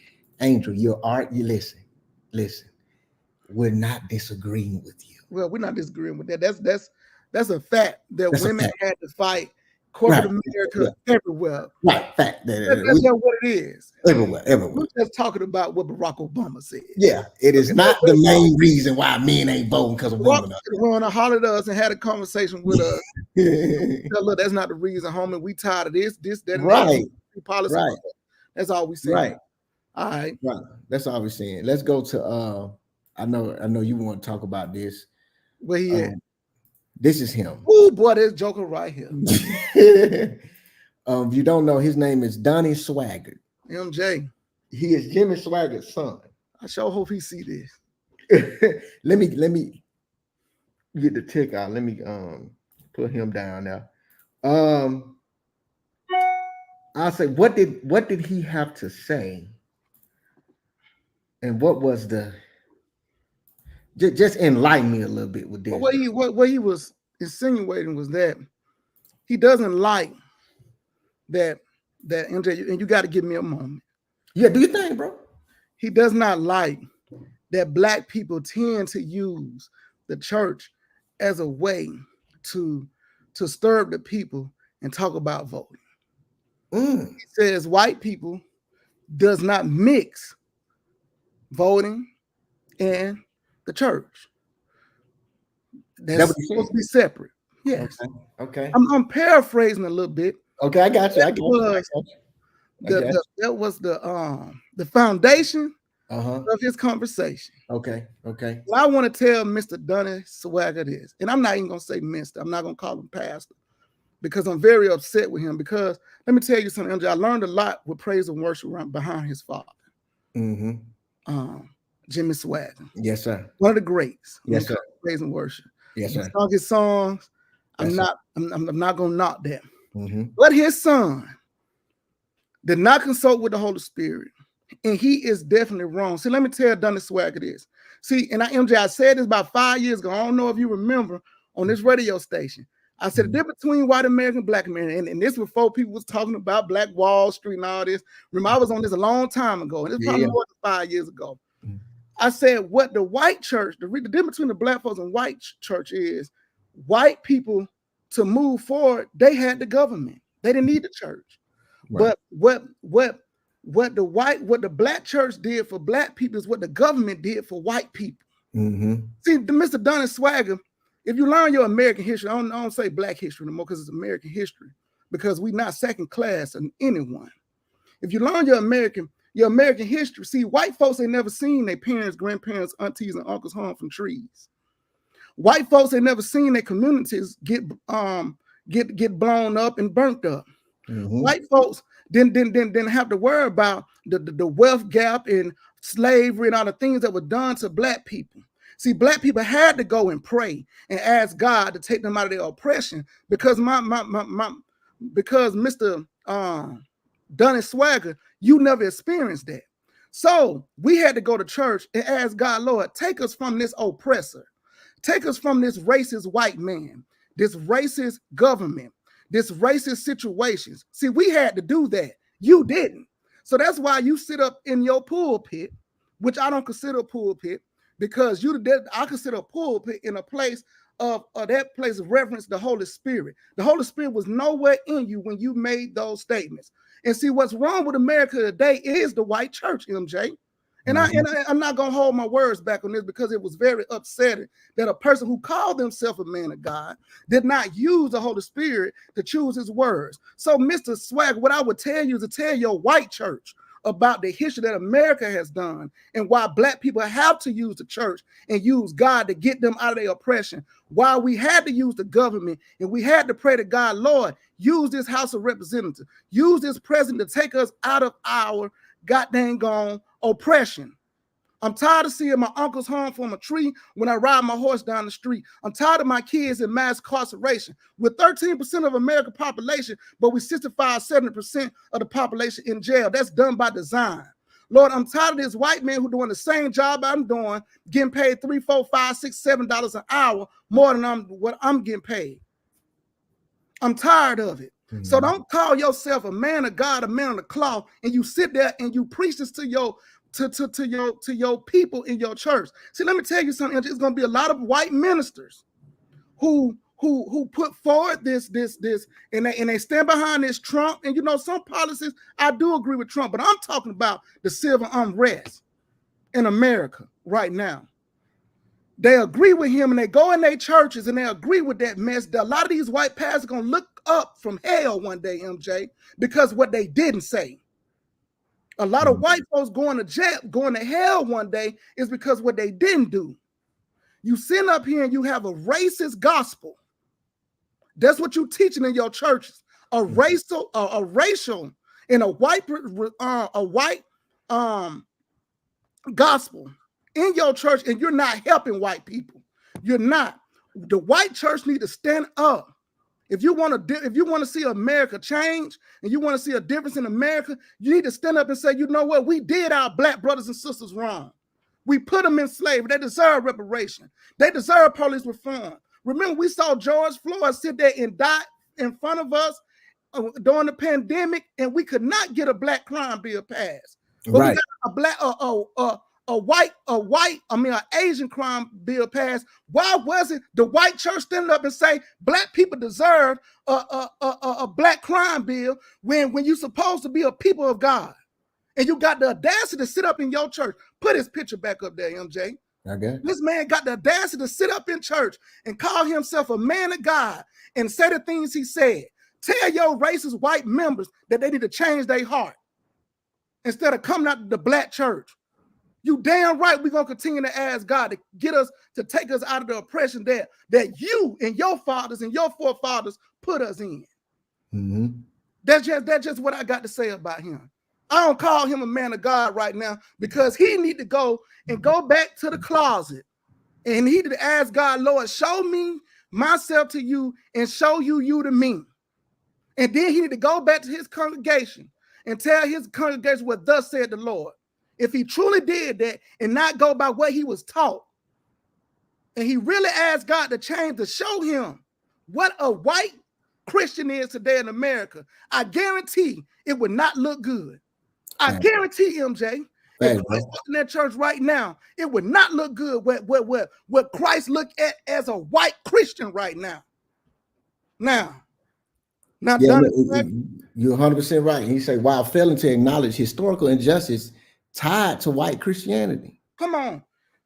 Angel, you listen. We're not disagreeing with you. Well, we're not disagreeing with that. That's a fact that women had to fight corporate America everywhere. Right, fact. That's what it is. Everywhere. We're just talking about what Barack Obama said. Yeah, it is not the main reason why men ain't voting because of women. When I hollered at us and had a conversation with us, look, that's not the reason, homie. We tired of this, that, and right. Policy. Right. That's all we say. Right. All right. Right. That's all we're saying. Let's go to I know you want to talk about this. Where he at? This is him. Oh boy, this joker right here. If you don't know, his name is Donnie Swaggart. MJ. He is Jimmy Swaggart's son. I sure hope he see this. let me get the tick out. Let me put him down now. I'll say what did he have to say? And what was the just enlighten me a little bit with this. What he was insinuating was that he doesn't like that MJ, and you got to give me a moment. Yeah, do your thing, bro. He does not like that Black people tend to use the church as a way to stir up the people and talk about voting. He says white people does not mix voting and the church. That's supposed to be separate. Yes. Okay. I'm paraphrasing a little bit. Okay, I got you. That was the foundation of his conversation. Okay. Well, I want to tell Mr. Donnie Swagger this, and I'm not even gonna say Mr. I'm not gonna call him Pastor because I'm very upset with him. Because let me tell you something, MJ. I learned a lot with praise and worship behind his father. Jimmy Swagger. Yes, sir. One of the greats. Yes, sir. Praise and worship. Yes, sir. Sung his songs. Yes, I'm not gonna knock that. But his son did not consult with the Holy Spirit, and he is definitely wrong. See, let me tell Donnie Swagger this. See, and I said this about 5 years ago. I don't know if you remember on this radio station. I said the difference between white American and Black American, and this before people was talking about Black Wall Street and all this. Remember, I was on this a long time ago, and it's probably more than 5 years ago. I said what the white church, the difference between the Black folks and white church is white people to move forward, they had the government. They didn't need the church. Right. But what the Black church did for Black people is what the government did for white people. See, Mr. Donnie Swagger, if you learn your American history, I don't say Black history anymore because it's American history, because we're not second class in anyone. If you learn your American history, see, white folks ain't never seen their parents, grandparents, aunties, and uncles hung from trees. White folks ain't never seen their communities get blown up and burnt up. White folks didn't have to worry about the wealth gap and slavery and all the things that were done to Black people. See, black people had to go and pray and ask God to take them out of their oppression because because Mr. Dunn Swagger, you never experienced that. So we had to go to church and ask God, Lord, take us from this oppressor. Take us from this racist white man, this racist government, this racist situations. See, we had to do that. You didn't. So that's why you sit up in your pulpit, which I don't consider a pulpit, because I consider a pulpit in a place of that place of reverence, the Holy Spirit. The Holy Spirit was nowhere in you when you made those statements. And see, what's wrong with America today is the white church, MJ. And I'm not going to hold my words back on this because it was very upsetting that a person who called themselves a man of God did not use the Holy Spirit to choose his words. So, Mr. Swag, what I would tell you is to tell your white church about the history that America has done and why black people have to use the church and use God to get them out of their oppression. Why we had to use the government and we had to pray to God, Lord, use this House of Representatives, use this president to take us out of our goddamn gone oppression. I'm tired of seeing my uncle's home from a tree when I ride my horse down the street. I'm tired of my kids in mass incarceration. We're 13% of American population, but we're 65-70% of the population in jail. That's done by design. Lord, I'm tired of this white man who doing the same job I'm doing, getting paid $3, $4, $5, $6, $7 an hour more than what I'm getting paid. I'm tired of it. Mm-hmm. So don't call yourself a man of God, a man of the cloth, and you sit there and you preach this to your people in your church. See, let me tell you something. It's going to be a lot of white ministers who put forward this, and they stand behind this Trump. And you know, some policies I do agree with Trump, but I'm talking about the civil unrest in America right now. They agree with him and they go in their churches and they agree with that mess. A lot of these white pastors are going to look up from hell one day, MJ, because what they didn't say. A lot of white folks going to jail, going to hell one day is because what they didn't do. You sit up here and you have a racist gospel. That's what you're teaching in your churches. A racial and a white gospel in your church, and you're not helping white people. You're not. The white church need to stand up. If you want to see America change and you want to see a difference in America, you need to stand up and say, you know what? We did our black brothers and sisters wrong. We put them in slavery. They deserve reparation. They deserve police reform. Remember, we saw George Floyd sit there and die in front of us during the pandemic, and we could not get a black crime bill passed. But right. We got an Asian crime bill passed. Why wasn't the white church standing up and say black people deserve a black crime bill when you're supposed to be a people of God? And you got the audacity to sit up in your church. Put his picture back up there, MJ. Okay. This man got the audacity to sit up in church and call himself a man of God and say the things he said. Tell your racist white members that they need to change their heart instead of coming out to the black church. You damn right we're going to continue to ask God to get us, to take us out of the oppression that you and your fathers and your forefathers put us in. Mm-hmm. That's just what I got to say about him. I don't call him a man of God right now because he need to go back to the closet and he need to ask God, Lord, show me myself to you and show you to me. And then he need to go back to his congregation and tell his congregation what thus said the Lord. If he truly did that and not go by what he was taught, and he really asked God to change, to show him what a white Christian is today in America, I guarantee it would not look good. I guarantee, MJ, if Christ was in that church right now, it would not look good what Christ looked at as a white Christian right now. Now, yeah, you're 100% right. He said, while failing to acknowledge historical injustice tied to white Christianity. Come on,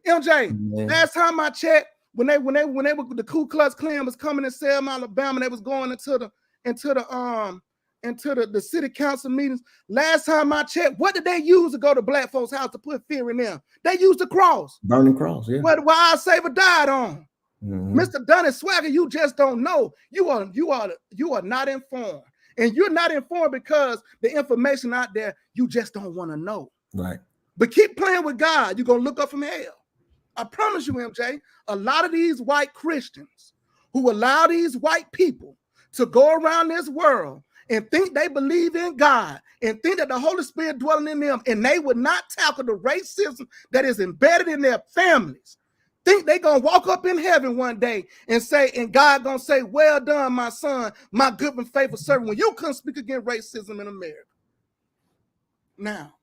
MJ. Man. Last time I checked, when the Ku Klux Klan was coming in Selma, Alabama, they was going into the city council meetings. Last time I checked, what did they use to go to black folks' house to put fear in them? They used the cross, burning cross. Yeah, where our Savior died on. Mm-hmm. Mr. Dunn and Swagger, you just don't know. You are not informed, and you're not informed because the information out there you just don't want to know. Right. But keep playing with God. You're gonna look up from hell. I promise you, MJ, a lot of these white Christians who allow these white people to go around this world and think they believe in God and think that the Holy Spirit dwelling in them, and they would not tackle the racism that is embedded in their families, think they gonna walk up in heaven one day and say, and God gonna say, well done, my son, my good and faithful servant, when you couldn't speak against racism in America. Now,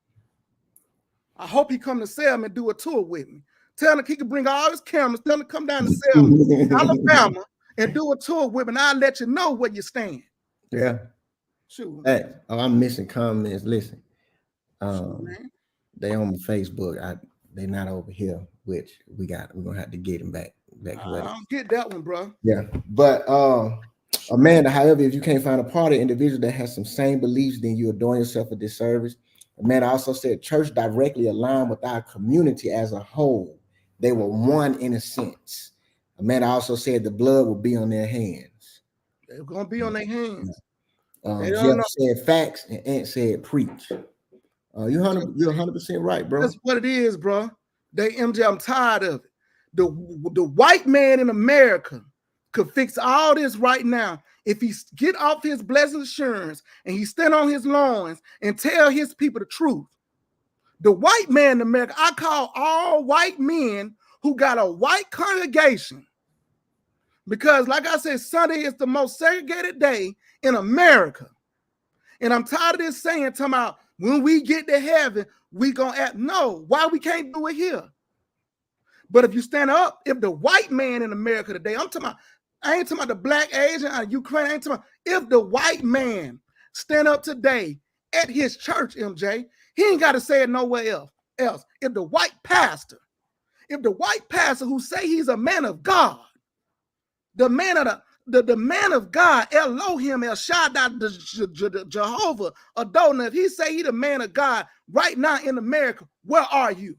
I hope he come to Selma and do a tour with me. Tell him he can bring all his cameras, tell him to come down to Selma, Alabama, and do a tour with me, and I'll let you know where you stand. Yeah. Sure. Hey, I'm missing comments. Listen, Sure, they on my Facebook. They not over here, which we're gonna have to get them back. I don't get that one, bro. Yeah, but Amanda, however, if you can't find a party individual that has some same beliefs, then you are doing yourself a disservice. Amanda also said church directly aligned with our community as a whole. They were one in a sense. Amanda also said the blood will be on their hands. They're gonna be on their hands. Jeff said facts and Ant said preach. You're 100% right, bro. That's what it is, bro. MJ, I'm tired of it. The white man in America could fix all this right now if he get off his blessed assurance and he stand on his loins and tell his people the truth. The white man in America, I call all white men who got a white congregation, because like I said, Sunday is the most segregated day in America. And I'm tired of this saying, talking about when we get to heaven, we gonna act. No, why we can't do it here? But if you stand up, if the white man in America today, I ain't talking about the black, Asian, Ukraine, I ain't talking about, if the white man stand up today at his church, MJ, he ain't got to say it nowhere else. If the white pastor who say he's a man of God, the man of God, Elohim, El Shaddai, Jehovah, Adonai, if he say he the man of God right now in America, where are you?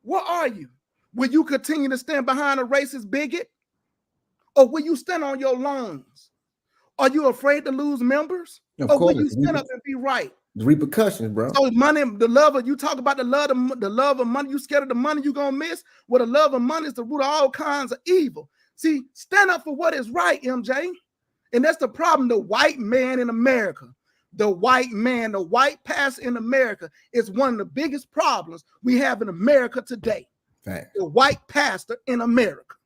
Where are you? Will you continue to stand behind a racist bigot? Or will you stand on your loins? Are you afraid to lose members? Or will you stand up and be right? The repercussions, bro. So money, the love of, you talk about the love of money, you scared of the money you're going to miss? Well, the love of money is the root of all kinds of evil. See, stand up for what is right, MJ. And that's the problem. The white man in America, the white pastor in America is one of the biggest problems we have in America today. Fact. The white pastor in America.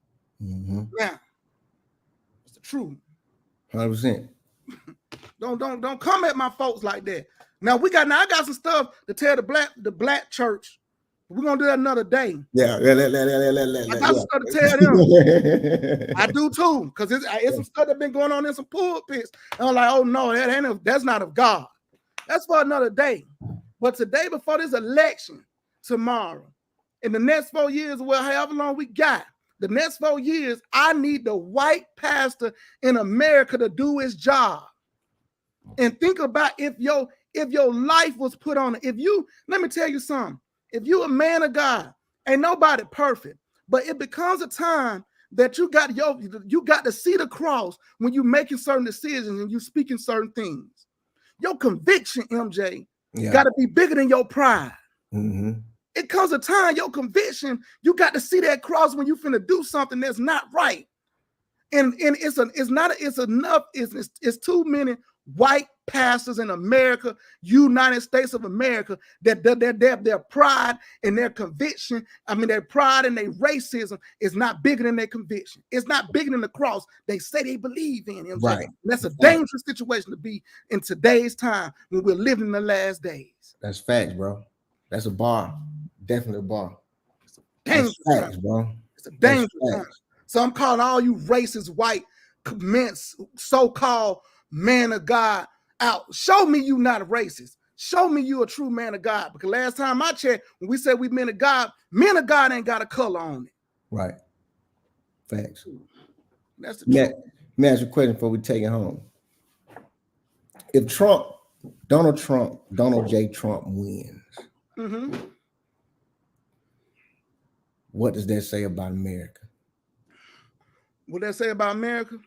Mm-hmm. Now, it's the truth. 100%. Don't come at my folks like that. Now I got some stuff to tell the black church. We're gonna do that another day. Yeah. I got some stuff to tell them. I do too, because it's some stuff that's been going on in some pulpits. And I'm like, oh no, that's not of God. That's for another day. But today, before this election tomorrow, in the next 4 years, well, however long we got, the next 4 years, I need the white pastor in America to do his job. And think about if your life was put on it. Let me tell you something. If you a man of God, ain't nobody perfect, but it becomes a time that you got to see the cross when you making certain decisions and you speaking certain things. Your conviction, MJ, got to be bigger than your pride. Mm-hmm. It comes a time, your conviction, you got to see that cross when you finna do something that's not right. And it's too many white pastors in America, United States of America, that their pride and their conviction, their pride and their racism is not bigger than their conviction. It's not bigger than the cross they say they believe in. Right. That's a dangerous situation to be in today's time when we're living in the last days. That's facts, bro. That's a bar. Definitely a bar. It's a dangerous facts, bro. It's a dangerous time. So I'm calling all you racist white so-called man of God out. Show me you not a racist. Show me you a true man of God. Because last time I checked, when we said we men of God ain't got a color on it. Right. Facts. That's the truth. Let me ask you a question before we take it home. If Donald J. Trump wins, mm-hmm. What does that say about America? What that say about America?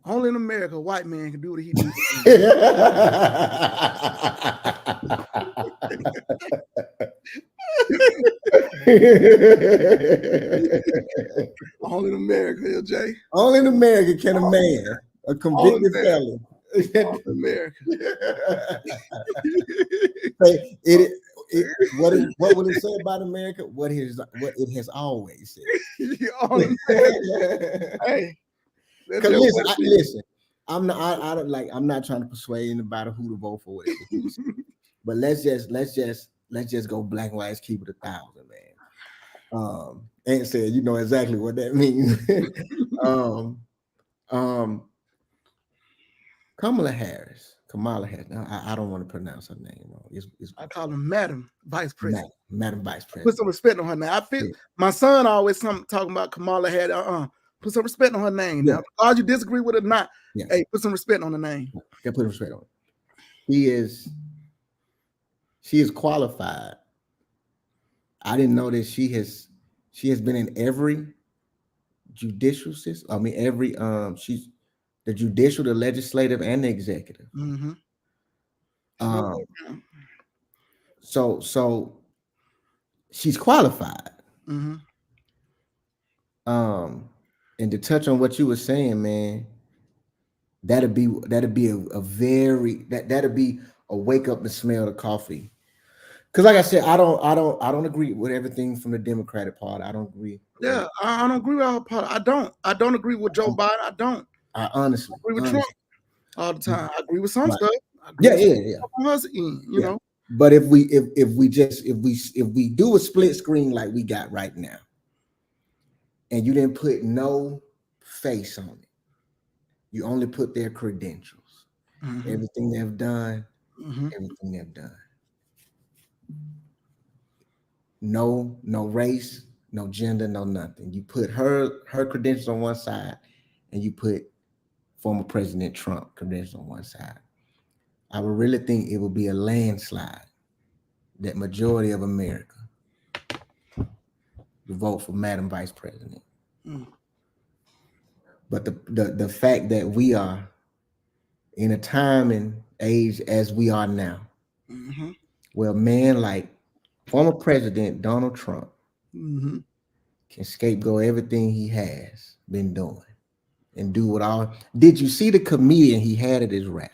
Only in America, a white man can do what he do. Only in America, LJ. Only in America can a man, a convicted America. felon. Only in America. Say, what will it say about America? What it has always said. Only in America. Hey, that's 'Cause just listen, what it is. listen. I'm not. I don't like. I'm not trying to persuade anybody who to vote for. Whatever. But let's just go black and white. Let's keep it 1,000, man. Aunt said, you know exactly what that means. Kamala Harris. Now, I don't want to pronounce her name wrong. I call her Madam Vice President. Madam Vice Put President. some respect on her name. I feel my son always talking about Kamala Harris. Put some respect on her name. Now, because you disagree with it or not, hey, put some respect on the name. Put some respect on it. She is qualified. I didn't know that she has been in every judicial system. I mean, every she's the judicial, the legislative, and the executive. Mm-hmm. So she's qualified. Mm-hmm. And to touch on what you were saying, man, that'd be a wake up and smell the coffee. Because like I said, I don't agree with everything from the Democratic Party. I don't agree. Yeah, I don't agree with all part. I don't agree with Joe Biden. I don't. I honestly agree with Trump all the time. I agree with some Right. stuff. Yeah. You know. But if we do a split screen like we got right now, and you didn't put no face on it, you only put their credentials, everything they've done, everything they've done. No race, no gender, no nothing. You put her credentials on one side, and you put former President Trump credentials on one side. I would really think it would be a landslide that majority of America would vote for Madam Vice President. But the fact that we are in a time and age as we are now, where man like former President Donald Trump can scapegoat everything he has been doing and do it all. Did you see the comedian he had at his rally?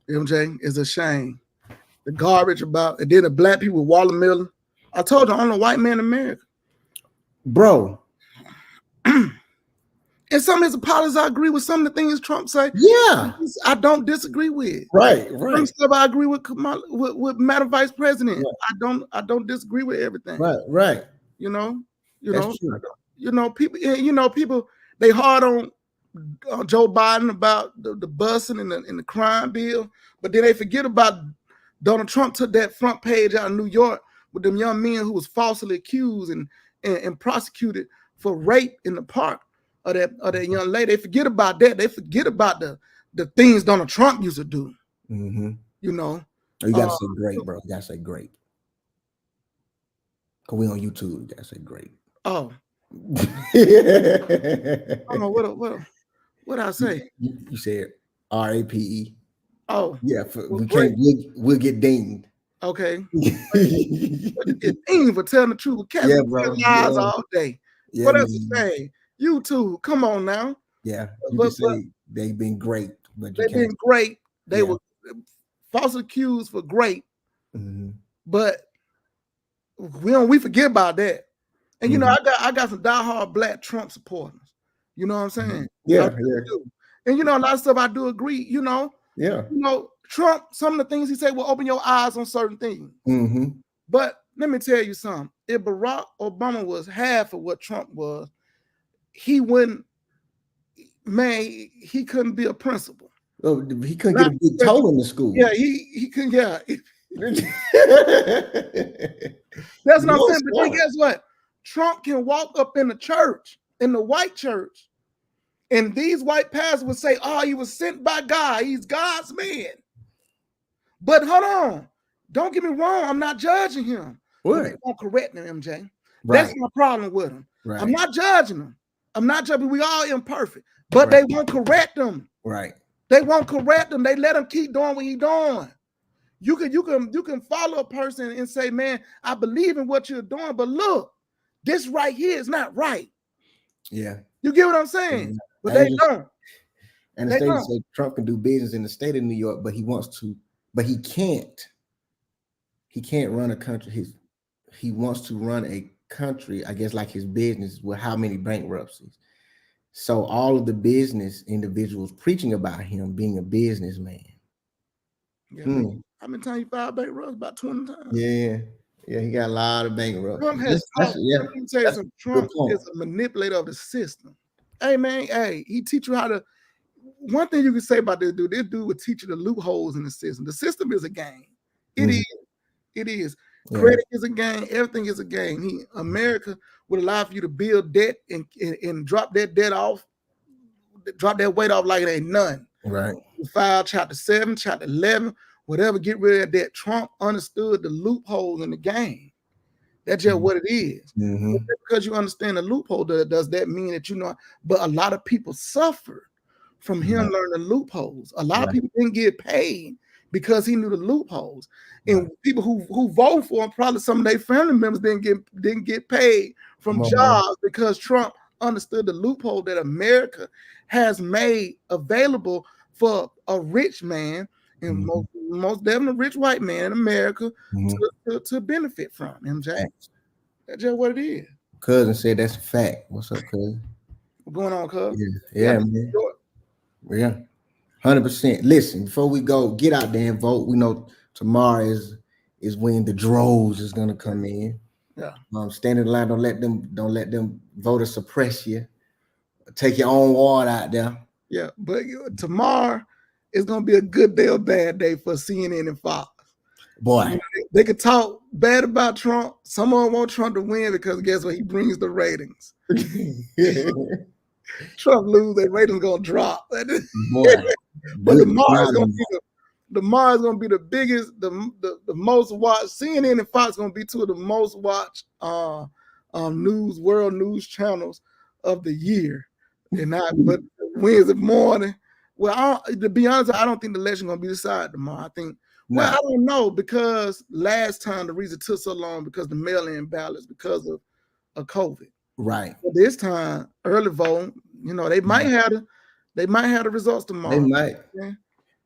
MJ, it's a shame. The garbage about, and then the black people with watermelon. I told you, I'm the white man in America. Bro. And some of his apologies, I agree with some of the things Trump say. Yeah. I don't disagree with. Right. Some stuff I agree with Madam Vice President. Yeah. I don't disagree with everything. Right. You know, people, they hard on Joe Biden about the busing and the crime bill, but then they forget about Donald Trump took that front page out of New York with them young men who was falsely accused and prosecuted for rape in the park of that young lady. They forget about that. They forget about the things Donald Trump used to do. You know. Oh, you gotta say great, bro. You gotta say great. Cause we on YouTube. You gotta say great. Oh. I don't know what I say. You said RAPE. Oh. Yeah, we'll get dinged. Okay. Get dinged for telling the truth. Cats bro. Lies all day. Yeah, what else to say? YouTube, come on now. Yeah, you can say they've been great, but they've been great. They were falsely accused for great, but we forget about that. And you know, I got some diehard black Trump supporters. You know what I'm saying? Yeah. And you know, a lot of stuff I do agree. You know, Trump. Some of the things he said will open your eyes on certain things. But let me tell you something. If Barack Obama was half of what Trump was, he wouldn't. Man, he couldn't be a principal. Oh, he couldn't get a big toe in the school. Yeah, he couldn't. Yeah. That's what I'm saying. But then guess what? Trump can walk up in the church, in the white church, and these white pastors would say, "Oh, he was sent by God. He's God's man." But hold on, don't get me wrong. I'm not judging him. They won't correct him, MJ. That's my problem with him. I'm not judging him. I'm not judging. We all imperfect, but they won't correct him. They won't correct him. They let him keep doing what he's doing. You can follow a person and say, "Man, I believe in what you're doing," but look, this right here is not right. Yeah. You get what I'm saying? Yeah. But they don't. And the state said Trump can do business in the state of New York, but he wants to, but he can't. He can't run a country. He wants to run a country, I guess, like his business with how many bankruptcies. So all of the business individuals preaching about him being a businessman. Yeah, how many times he filed bankruptcy? About 20 times. Yeah, he got a lot of bankruptcy. Trump has Trump is a manipulator of the system. Hey man, he teach you how to. One thing you can say about this dude will teach you the loopholes in the system. The system is a game. It is. Credit is a game. Everything is a game. America would allow for you to build debt and drop that debt off, drop that weight off like it ain't none. Right. You file chapter 7, chapter 11, whatever, get rid of that. Trump understood the loopholes in the game. That's just what it is. Because you understand the loophole, does that mean that you know? But a lot of people suffer from him learning loopholes. A lot of people didn't get paid because he knew the loopholes. And people who vote for him, probably some of their family members didn't get paid from jobs because Trump understood the loophole that America has made available for a rich man, and most definitely a rich white man in America to benefit from. MJ, that's just what it is. Cousin said that's a fact. What's up, cousin? What's going on, cousin? Yeah, man. Yeah, 100%. Listen, before we go, get out there and vote. We know tomorrow is when the droves is gonna come in. Yeah. Stand in the line. Don't let them voters suppress you. Take your own ward out there. Yeah, but tomorrow is gonna be a good day or bad day for CNN and Fox. Boy, they could talk bad about Trump. Some of them want Trump to win because guess what? He brings the ratings. Trump lose, their ratings gonna drop. Boy, but tomorrow's gonna be the biggest, the most watched. CNN and Fox gonna be two of the most watched world news channels of the year. But Wednesday morning. Well, to be honest, I don't think the election gonna be decided tomorrow. I think. Well, I don't know, because last time the reason it took so long because the mail-in ballots because of COVID. Right. But this time, early voting, they might have the results tomorrow. They might. Yeah.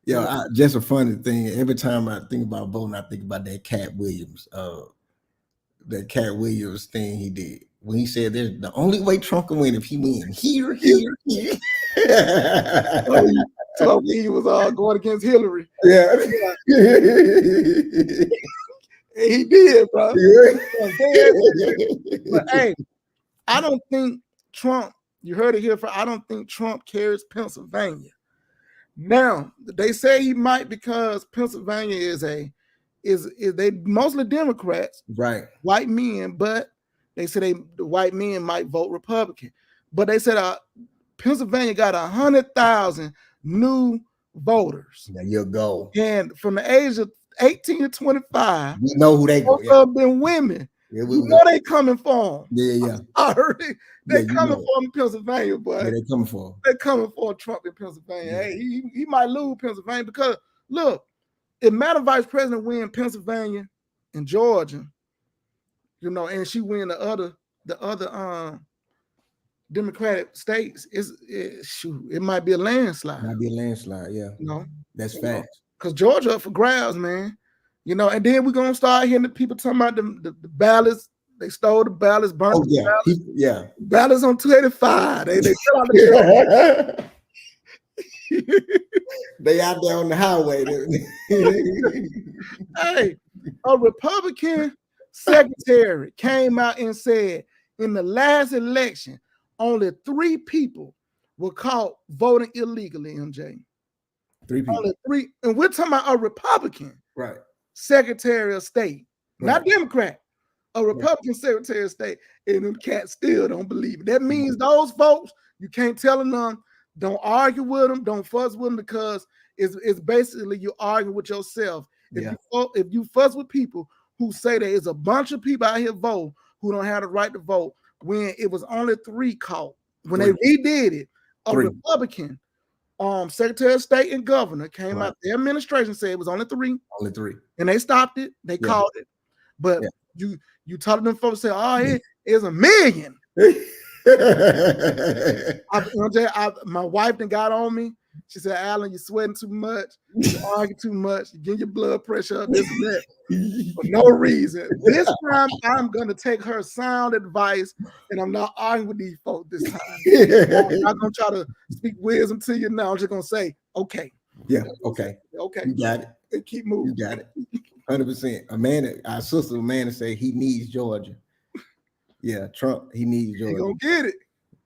Yo, just a funny thing. Every time I think about voting, I think about that Cat Williams thing he did when he said there's the only way Trump can win if he wins here. So he was going against Hillary. Yeah. He did, bro. But hey, I don't think Trump, you heard it here I don't think Trump carries Pennsylvania. Now, they say he might because Pennsylvania is they mostly Democrats, right? White men, but they say the white men might vote Republican. But they said Pennsylvania got 100,000 new voters. There you go. And from the age of 18 to 25, we know who they go. Most of them been women. Yeah, they coming for him. Yeah. I heard it. They coming for him in Pennsylvania, boy. Yeah, they coming for him. They coming for Trump in Pennsylvania. Yeah. Hey, he might lose Pennsylvania because look, if Madam Vice President win Pennsylvania and Georgia, and she win the other Democratic states, it might be a landslide. Yeah. That's facts. Because Georgia up for grabs, man. And then we're gonna start hearing the people talking about the ballots. They stole the ballots, burnt the ballots. Ballots on 285. They fell out the They out there on the highway. Hey, a Republican secretary came out and said in the last election, only 3 people were caught voting illegally, MJ. 3 people. Only 3. And we're talking about a Republican. Right. Secretary of State. Right. Not Democrat. A Republican Secretary of State. And them cats still don't believe it. That means those folks, you can't tell them, don't argue with them, don't fuss with them, because it's basically you arguing with yourself. If you fuss with people who say there is a bunch of people out here vote who don't have the right to vote, when it was only 3 caught. When they redid it, a Republican Secretary of State and governor came out. The administration said it was only 3. And they stopped it. They called it. But you talk to them folks, say, It's $1 million. My wife then got on me. She said, Alan, you're sweating too much. You argue too much. You get your blood pressure up, this and that. For no reason. This time, I'm going to take her sound advice, and I'm not arguing with these folks this time. I'm not going to try to speak wisdom to you now. I'm just going to say, okay. Yeah, okay. Okay. You got it. And keep moving. You got it. 100%. Amanda, our sister Amanda say he needs Georgia. Yeah, Trump, he needs Georgia. He gonna get it.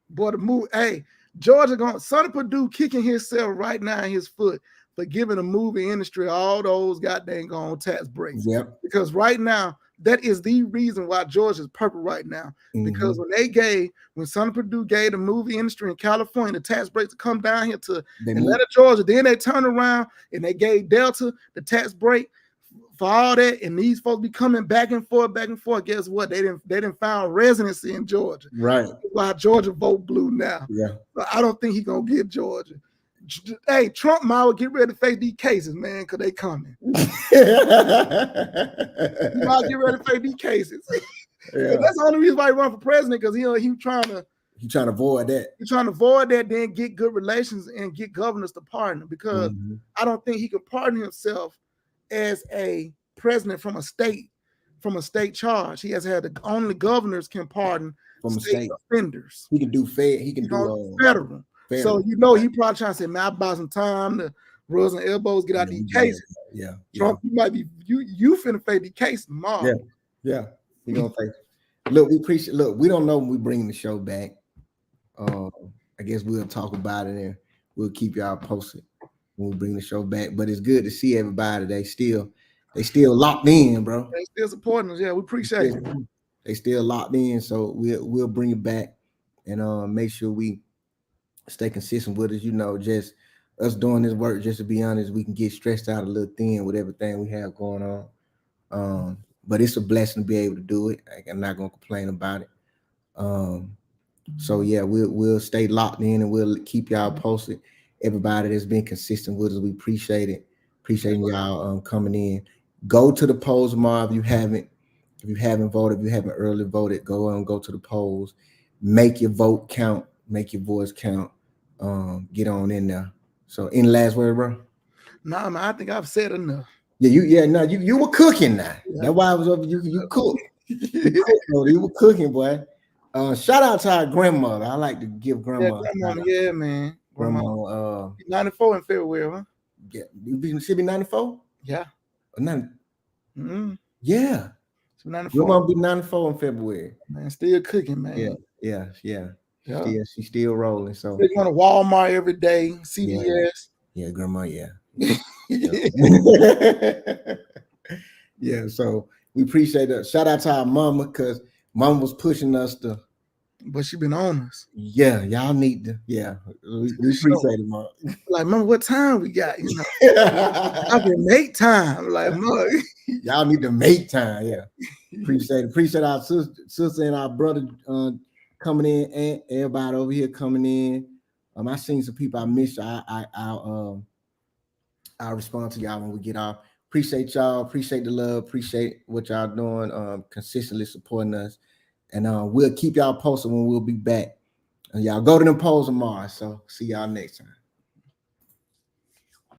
Boy, the move. Hey, Georgia gonna Sonny Perdue kicking himself right now in his foot for giving the movie industry all those goddamn gone tax breaks. Yep. Because right now, that is the reason why Georgia's purple right now. Because when Sonny Perdue gave the movie industry in California the tax breaks to come down here to Atlanta, Georgia, then they turned around and they gave Delta the tax break for all that, and these folks be coming back and forth. Guess what? They didn't find residency in Georgia. Right. Why Georgia vote blue now. Yeah. But I don't think he's gonna get Georgia. Hey, Trump might well get ready to face these cases, man, because they coming. He might get ready to face these cases. Yeah. That's the only reason why he run for president, because he trying to avoid that. He's trying to avoid that, then get good relations and get governors to pardon him, because I don't think he can pardon himself as a president from a state charge. He has had only governors can pardon from state offenders. He can do federal. So he probably trying to say, man, I buy some time to rub some elbows, get out these cases. Yeah. Trump, you might be you finna face the case tomorrow. Yeah. He gonna face. Look, we don't know when we bring the show back. I guess we'll talk about it and we'll keep y'all posted when we bring the show back. But it's good to see everybody. They still locked in, bro. They still supporting us. Yeah, we appreciate it. They still locked in, so we'll bring it back and make sure we stay consistent with us. Just us doing this work. Just to be honest, we can get stressed out a little thin with everything we have going on. But it's a blessing to be able to do it. I'm not gonna complain about it. So yeah, we'll stay locked in and we'll keep y'all posted. Everybody that's been consistent with us, we appreciate it. Appreciating y'all coming in. Go to the polls tomorrow if you haven't voted, if you haven't early voted, go to the polls. Make your vote count, make your voice count. Get on in there. So any last word, bro? Nah, man, I think I've said enough. Yeah, you were cooking now. Yeah. That's why I was over you cooked. You were cooking, boy. Shout out to our grandmother. I like to give grandma. Yeah, man. Grandma 94 in February, huh? Yeah, she be 94? Yeah. Yeah. So 94. Grandma be 94 in February. Man, still cooking, man. Yeah. She's still rolling. So they going to Walmart every day, CVS. Yeah, grandma, yeah. Yeah, so we appreciate that. Shout out to our mama, because mama was pushing us to. But she been on us. Yeah, y'all need to. Yeah, we appreciate it, mom. Like, mama, what time we got? I can make time. Like, mom, y'all need to make time. Yeah, appreciate it. Appreciate our sister and our brother coming in, and everybody over here coming in. I seen some people I missed. I'll respond to y'all when we get off. Appreciate y'all. Appreciate the love. Appreciate what y'all doing. Consistently supporting us. And we'll keep y'all posted when we'll be back. And y'all go to them polls tomorrow. So see y'all next time.